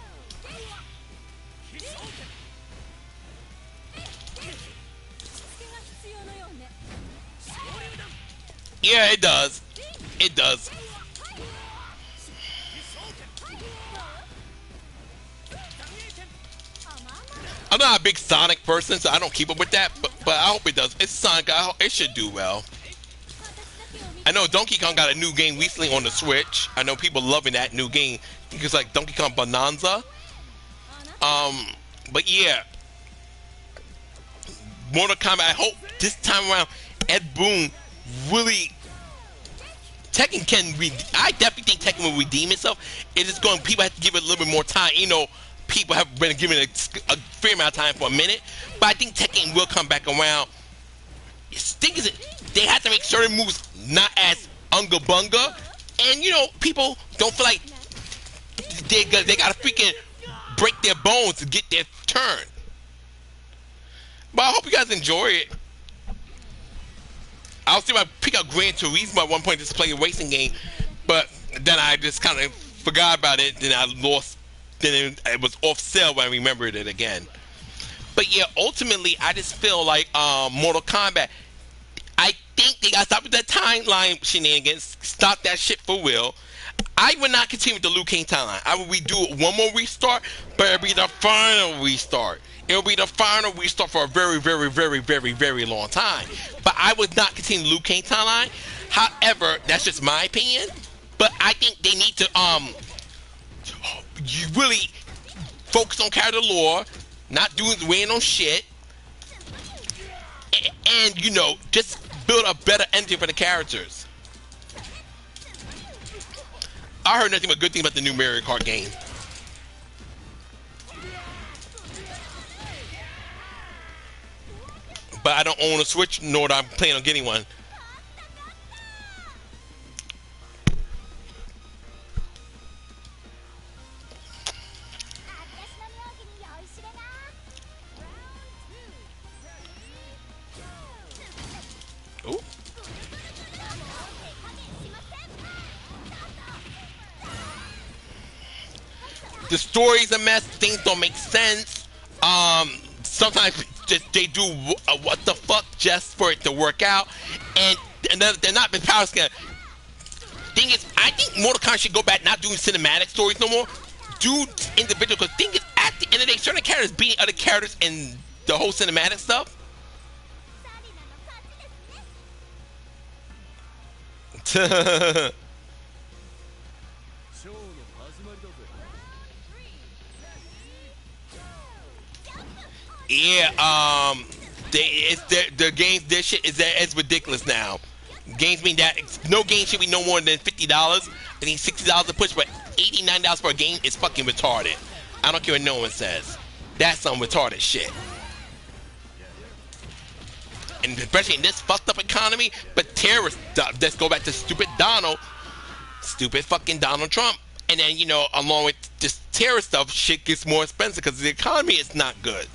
Yeah, it does. It does. I'm not a big Sonic person, so I don't keep up with that, but I hope it does. It's Sonic. It should do well. I know Donkey Kong got a new game recently on the Switch. I know people loving that new game. I think it's like Donkey Kong Bonanza. But yeah. Mortal Kombat, I hope this time around Ed Boon really Tekken can I definitely think Tekken will redeem itself. It is going people have to give it a little bit more time. You know, people have been given a fair amount of time for a minute. But I think Tekken will come back around. The thing is they have to make certain moves not as unga bunga. And you know, people don't feel like they gotta freaking break their bones to get their turn. But I hope you guys enjoy it. I was thinking about pick up Gran Turismo at one point just to play a racing game, but then I just kind of forgot about it. Then I lost. Then it was off sale when I remembered it again. But yeah, ultimately, I just feel like Mortal Kombat. I think they got to stop with that timeline shenanigans. Stop that shit for real. I would not continue with the Liu Kang timeline. I would redo it one more restart, but it'll be the final restart. It'll be the final restart for a very, very, very, very, very long time. But I would not continue the Liu Kang timeline. However, that's just my opinion. But I think they need to you really focus on character lore, not doing weighing on shit, and you know, just build a better ending for the characters. I heard nothing but good things about the new Mario Kart game. But I don't own a Switch, nor do I plan on getting one. Ooh. The story's a mess. Things don't make sense. Sometimes they do what the fuck just for it to work out, and they're not been power scaling. Thing is, I think Mortal Kombat should go back not doing cinematic stories no more. Do individual. Because thing is, at the end of the day, certain characters beating other characters in the whole cinematic stuff. Yeah, the games, their shit is ridiculous now. Games mean that no game should be no more than $50. I think $60 a push, but $89 for a game is fucking retarded. I don't care what no one says. That's some retarded shit. And especially in this fucked up economy, but terrorist stuff. Let's go back to stupid fucking Donald Trump. And then, you know, along with this terrorist stuff, shit gets more expensive because the economy is not good.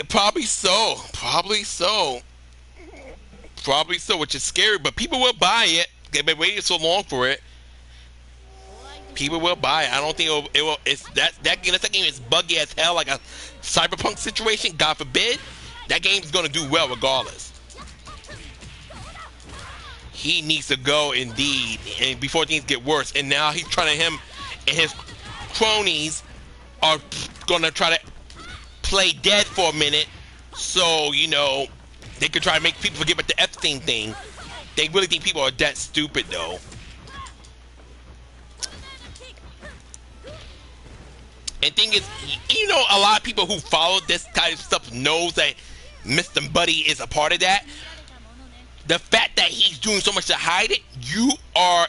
Probably so. Which is scary, but people will buy it. They've been waiting so long for it. People will buy it. I don't think it will. It's that game is buggy as hell, like a cyberpunk situation. God forbid. That game's gonna do well regardless. He needs to go indeed, and before things get worse. And now he's trying to him and his cronies are gonna try to play dead for a minute, so you know they could try to make people forget about the Epstein thing. They really think people are that stupid though. And thing is, you know, a lot of people who follow this kind of stuff knows that Mr. Buddy is a part of that. The fact that he's doing so much to hide it, you are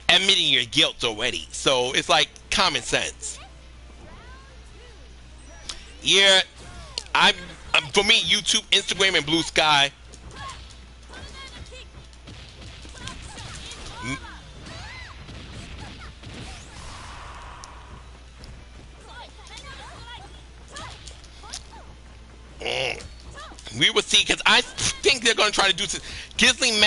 admitting your guilt already. So it's like common sense. Yeah, I'm for me, YouTube, Instagram, and Blue Sky. We will see, because I think they're going to try to do something. Ghislaine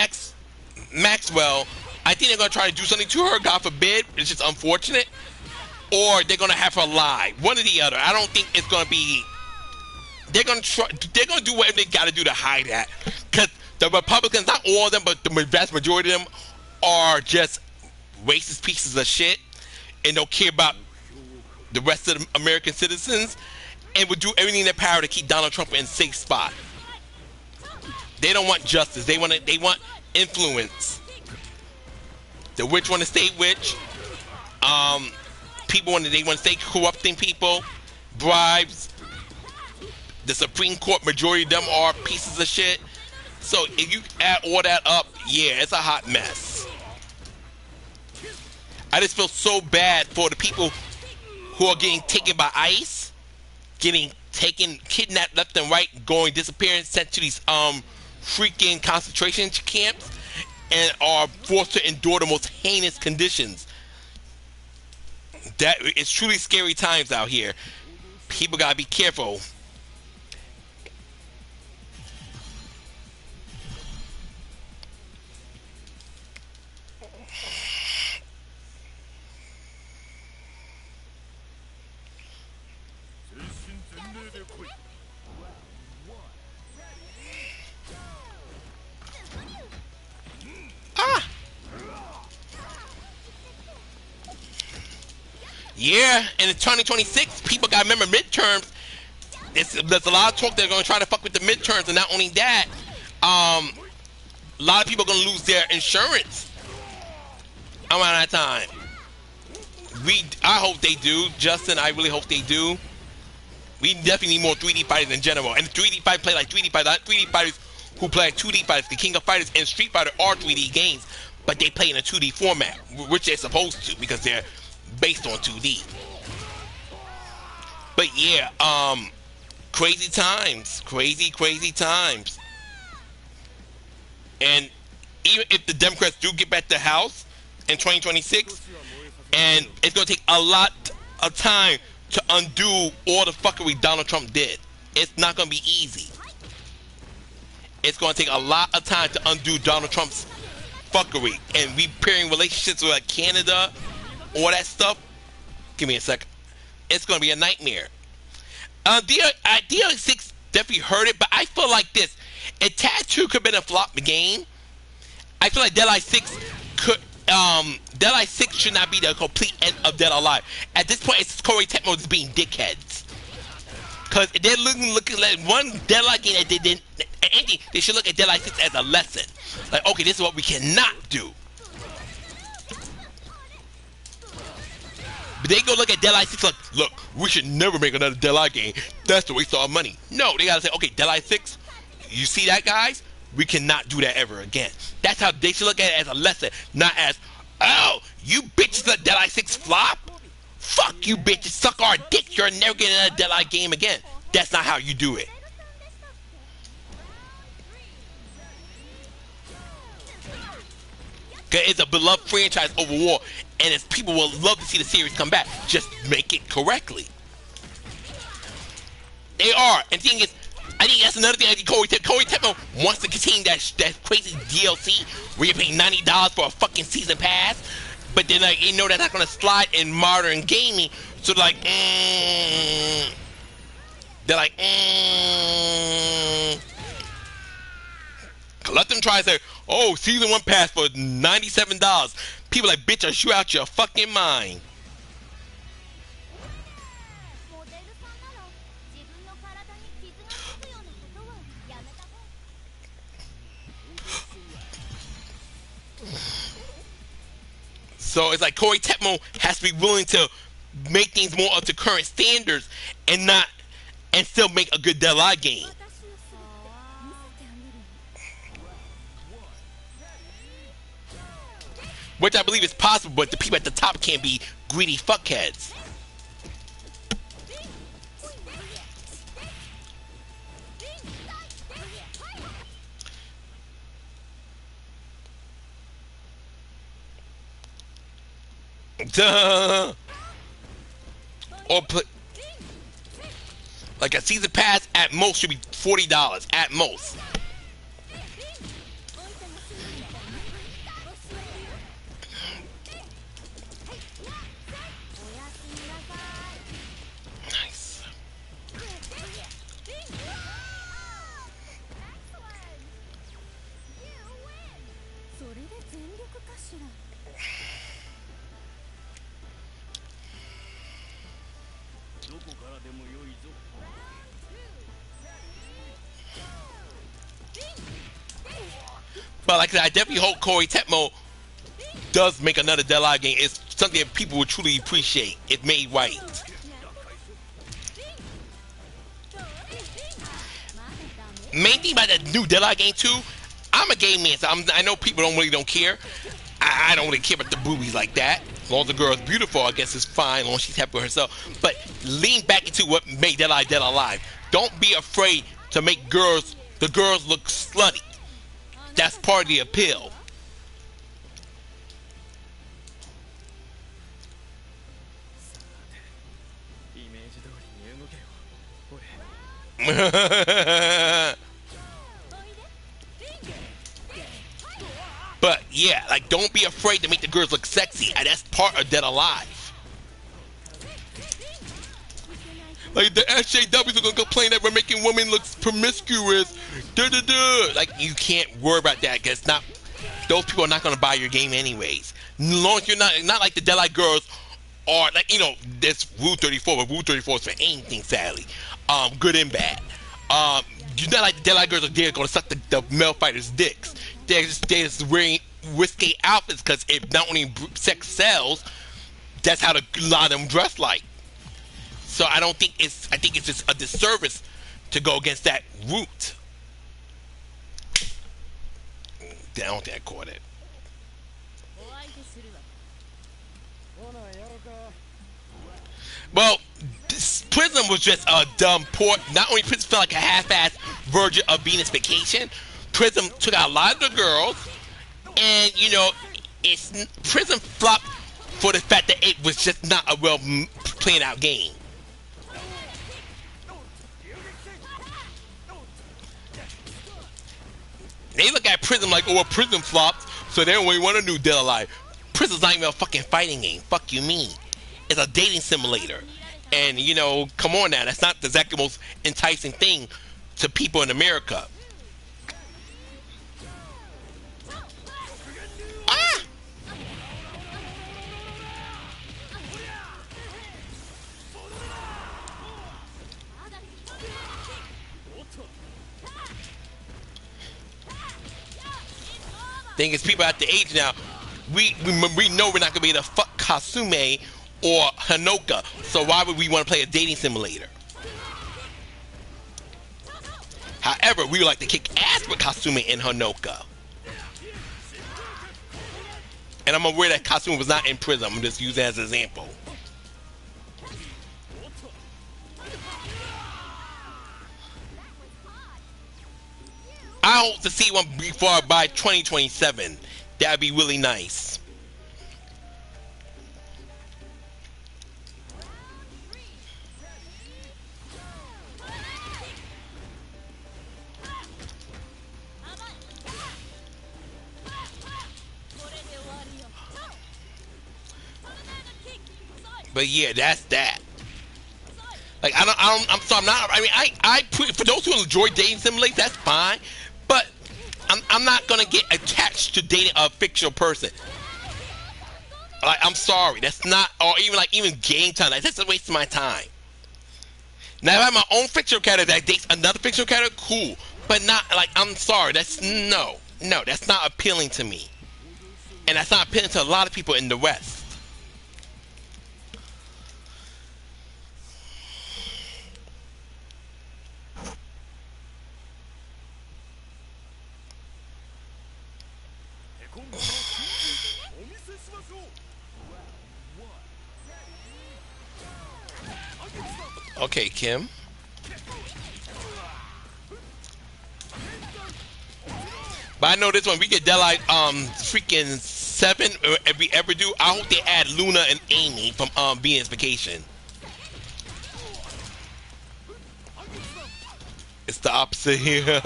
Maxwell, I think they're going to try to do something to her, God forbid. It's just unfortunate. Or they're going to have her lie. One or the other. I don't think it's going to be... They're going to do whatever they got to do to hide that. Because the Republicans, not all of them, but the vast majority of them are just racist pieces of shit. And don't care about the rest of the American citizens. And would do everything in their power to keep Donald Trump in a safe spot. They don't want justice. They want influence. The witch want to stay witch. They want to stay corrupting people, bribes. The Supreme Court majority of them are pieces of shit. So if you add all that up, yeah, it's a hot mess. I just feel so bad for the people who are getting taken by ICE, getting taken, kidnapped left and right, going disappearing, sent to these freaking concentration camps, and are forced to endure the most heinous conditions. That it's truly scary times out here. People gotta be careful. Yeah, and in 2026, people got to remember midterms. There's a lot of talk they're going to try to fuck with the midterms, and not only that, a lot of people are going to lose their insurance around that time. I hope they do. Justin, I really hope they do. We definitely need more 3D fighters in general. And 3D fighters play like 3D fighters. Not 3D fighters who play like 2D fighters. The King of Fighters and Street Fighter are 3D games, but they play in a 2D format, which they're supposed to because they're based on 2D. But yeah, crazy times. Crazy times. And even if the Democrats do get back to the House in 2026, and it's going to take a lot of time to undo all the fuckery Donald Trump did. It's not going to be easy. It's going to take a lot of time to undo Donald Trump's fuckery and repairing relationships with like Canada, all that stuff. Give me a sec. It's going to be a nightmare. DL6 definitely heard it, but I feel like this. If Tattoo could have been a flop game, I feel like Dead Eye 6 could... Dead Eye 6 should not be the complete end of Dead or Alive. At this point, it's Corey Tecmo just being dickheads. Because they're looking like one Dead Eye game that they didn't... Anything, they should look at Dead Eye 6 as a lesson. Like, okay, this is what we cannot do. But they go look at Dead Eye 6 like, look, we should never make another Dead Eye game. That's the waste of our money. No, they gotta say, okay, Dead Eye 6, you see that, guys? We cannot do that ever again. That's how they should look at it, as a lesson, not as, oh, you bitches let Dead Eye 6 flop? Fuck you bitches, suck our dick, you're never getting another Dead Eye game again. That's not how you do it. Cause it's a beloved franchise overall, and it's, people will love to see the series come back. Just make it correctly. They are, and the thing is, I think that's another thing. I think Corey Tecmo wants to continue that crazy DLC where you're paying $90 for a fucking season pass, but then like you know that's not gonna slide in modern gaming. So like, They're like, let them try to say, oh, season 1 pass for $97. People like, bitch, are you out your fucking mind? So it's like Corey Tepmo has to be willing to make things more up to current standards and not and still make a good Dead Eye game. Which I believe is possible, but the people at the top can't be greedy fuckheads. Duh. Or put like a season pass at most should be $40 at most. Nice. But like I said, I definitely hope Corey Tepmo does make another Dead Eye game. It's something that people would truly appreciate if made right. Main thing about that new Dead Eye game too, I'm a game man, so I know people don't care. I don't really care about the boobies like that. As long as the girl's beautiful, I guess it's fine. As long as she's happy with herself. But lean back into what made Dead Eye Dead Alive. Don't be afraid to make the girls look slutty. That's part of the appeal. But yeah, like don't be afraid to make the girls look sexy. That's part of Dead Alive. Like the SJWs are gonna complain that we're making women look promiscuous. Like you can't worry about that because not those people are not gonna buy your game anyways. As long as you're not like the Dead Eye girls are like this Rule 34, but Rule 34 is for anything sadly, good and bad. You're not like the Dead Eye girls are there gonna suck the male fighters' dicks. They're just wearing risque outfits because if not only sex sells, that's how a lot of them dress like. So I think it's just a disservice to go against that route. I don't think I caught it. Well, Prism was just a dumb port. Not only Prism felt like a half-assed version of Venus Vacation, Prism took out a lot of the girls, and Prism flopped for the fact that it was just not a well planned out game. They look at Prism like, oh, Prism flopped, so they don't really want a new Dead Alive. Prism's not even a fucking fighting game. Fuck you mean. It's a dating simulator. And, come on now, that's not exactly the most enticing thing to people in America. Ah! Thing is, people at the age now, we know we're not gonna be able to fuck Kasume or Hanoka, so why would we want to play a dating simulator? However, we would like to kick ass with Kasume and Hanoka. And I'm aware that Kasume was not in Prism. I'm just using it as an example. I hope to see one before by 2027. That'd be really nice. But yeah, that's that. Like I'm not. I mean, for those who enjoy dating simulators, that's fine. But I'm not gonna get attached to dating a fictional person. Like, I'm sorry, that's not, or even game time. Like, that's a waste of my time. Now, if I have my own fictional character that dates another fictional character, cool. But not like, I'm sorry, that's no, that's not appealing to me, and that's not appealing to a lot of people in the West. Okay, Kim. But I know this one, we get Deadline freaking 7 if we ever do. I hope they add Luna and Amy from Venus Vacation. It's the opposite here.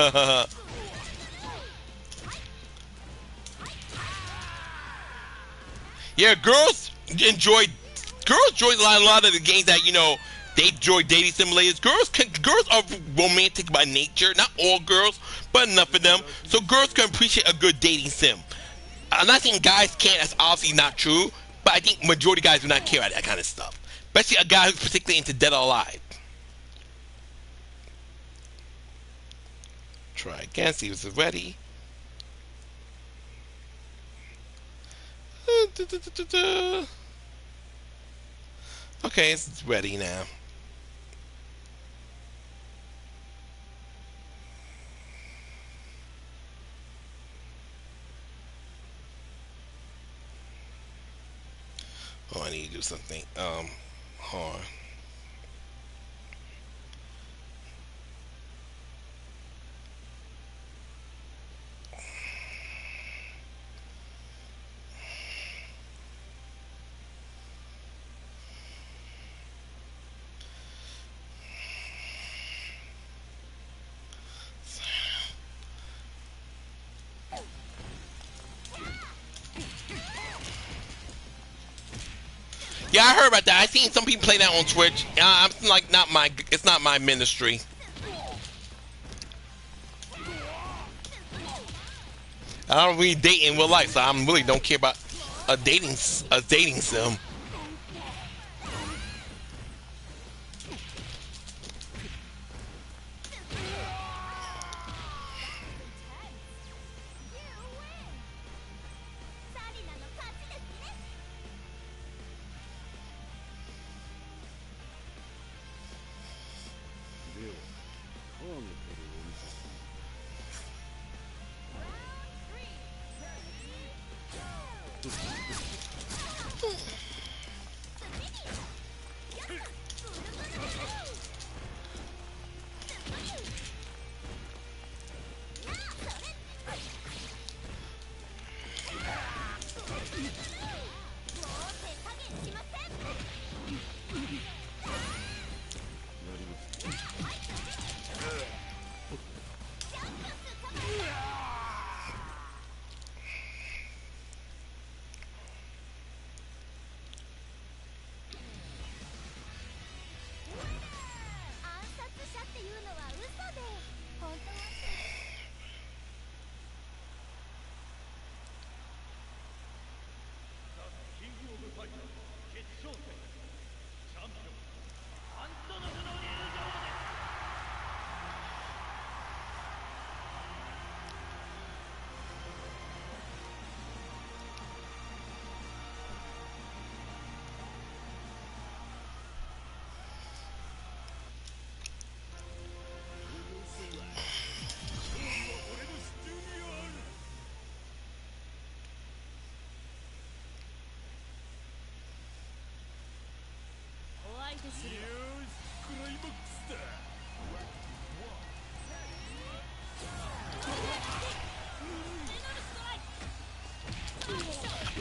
Yeah, girls enjoy a lot of the games that, you know, they enjoy dating simulators. Girls are romantic by nature. Not all girls, but enough of them. So girls can appreciate a good dating sim. I'm not saying guys can't. That's obviously not true. But I think majority of guys do not care about that kind of stuff. Especially a guy who's particularly into Dead or Alive. Try again. See if it's ready. Okay, it's ready now. Oh, I need to do something. Hold on. Yeah, I heard about that. I seen some people play that on Twitch. I'm like, it's not my ministry. I don't really date in real life, so I really don't care about a dating sim.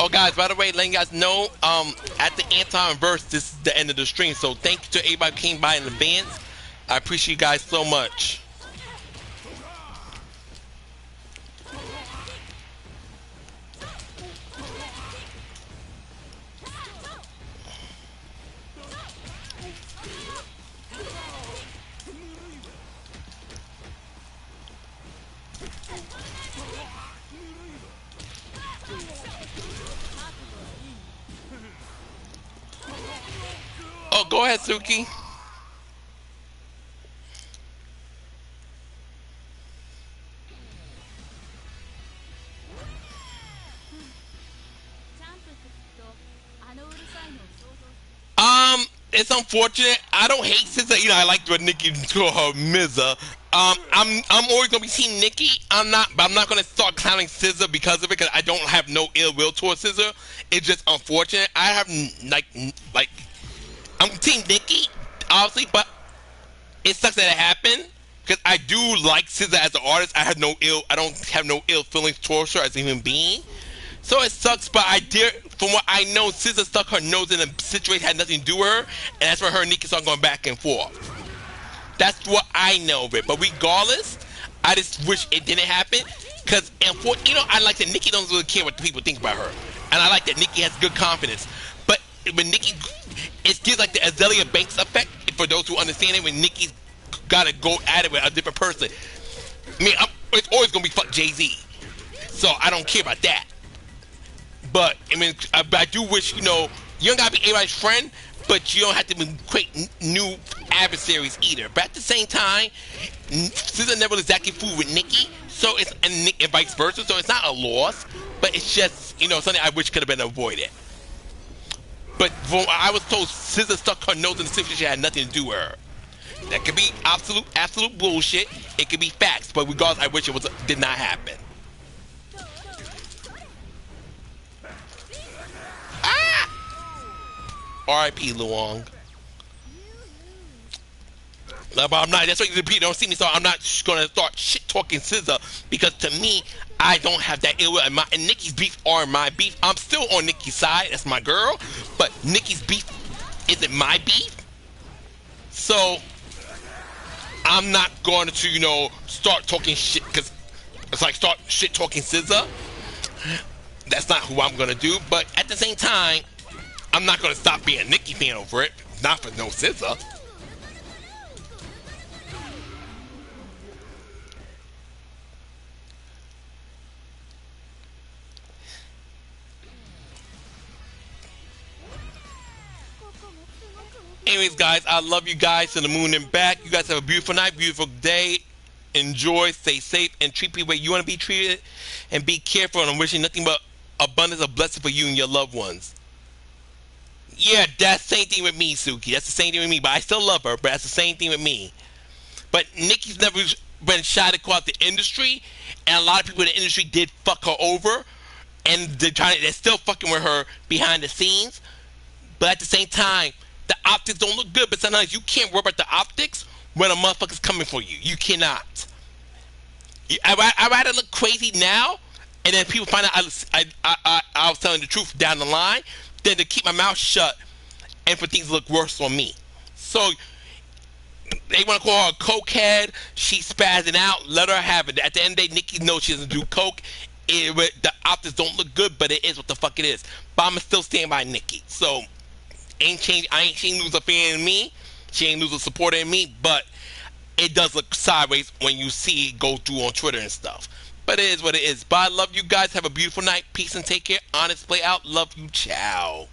Oh, guys, by the way, letting you guys know, at the Anton verse, this is the end of the stream. So thank you to everybody who came by in advance. I appreciate you guys so much. Oh, go ahead, Suki. It's unfortunate. I don't hate SZA. I like what Nikki call her Mizza. I'm always gonna be Team Nikki. I'm not gonna start clowning SZA because of it. Because I don't have no ill will towards SZA. It's just unfortunate. I have like I'm Team Nikki, obviously, but it sucks that it happened. Because I do like SZA as an artist. I don't have no ill feelings towards her as a human being. So it sucks, but from what I know, SZA stuck her nose in a situation that had nothing to do with her, and that's where her and Nikki started going back and forth. That's what I know of it. But regardless, I just wish it didn't happen, because I like that Nikki doesn't really care what people think about her, and I like that Nikki has good confidence. But when Nikki, it gives like the Azalea Banks effect for those who understand it. When Nikki's got to go at it with a different person, it's always gonna be fuck Jay-Z. So I don't care about that. But I do wish you don't gotta be everybody's friend, but you don't have to create new adversaries either. But at the same time, SZA never exactly fooled with Nikki, so it's and vice versa. So it's not a loss, but it's just something I wish could have been avoided. But from what I was told, SZA stuck her nose in the situation that had nothing to do with her. That could be absolute bullshit. It could be facts, but regardless, I wish it did not happen. R.I.P. Luong. But I'm not. That's why you don't see me. So I'm not gonna start shit talking SZA because to me, I don't have that ill will. And Nikki's beef are my beef. I'm still on Nikki's side. That's my girl. But Nikki's beef isn't my beef. So I'm not going to start talking shit because it's like start shit talking SZA. That's not who I'm gonna do. But at the same time, I'm not gonna stop being a Nikki fan over it. Not for no SZA. Anyways, guys, I love you guys to the moon and back. You guys have a beautiful night, beautiful day. Enjoy, stay safe, and treat people the way you want to be treated. And be careful. And I'm wishing nothing but abundance of blessing for you and your loved ones. Yeah, that's the same thing with me, Suki. That's the same thing with me. But I still love her, but that's the same thing with me. But Nikki's never been shy to call out the industry, and a lot of people in the industry did fuck her over, and they're still fucking with her behind the scenes. But at the same time, the optics don't look good. But sometimes you can't worry about the optics when a motherfucker's coming for you. You cannot. I rather look crazy now, and then people find out I was telling the truth down the line, than to keep my mouth shut and for things to look worse on me. So they want to call her a cokehead. She's spazzing out. Let her have it. At the end of the day, Nikki knows she doesn't do coke. The optics don't look good, but it is what the fuck it is. But I'm still stand by Nikki. So I ain't lose a fan in me. She ain't lose a supporter in me. But it does look sideways when you see it go through on Twitter and stuff. But it is what it is. But I love you guys. Have a beautiful night. Peace and take care. Honest play out. Love you. Ciao.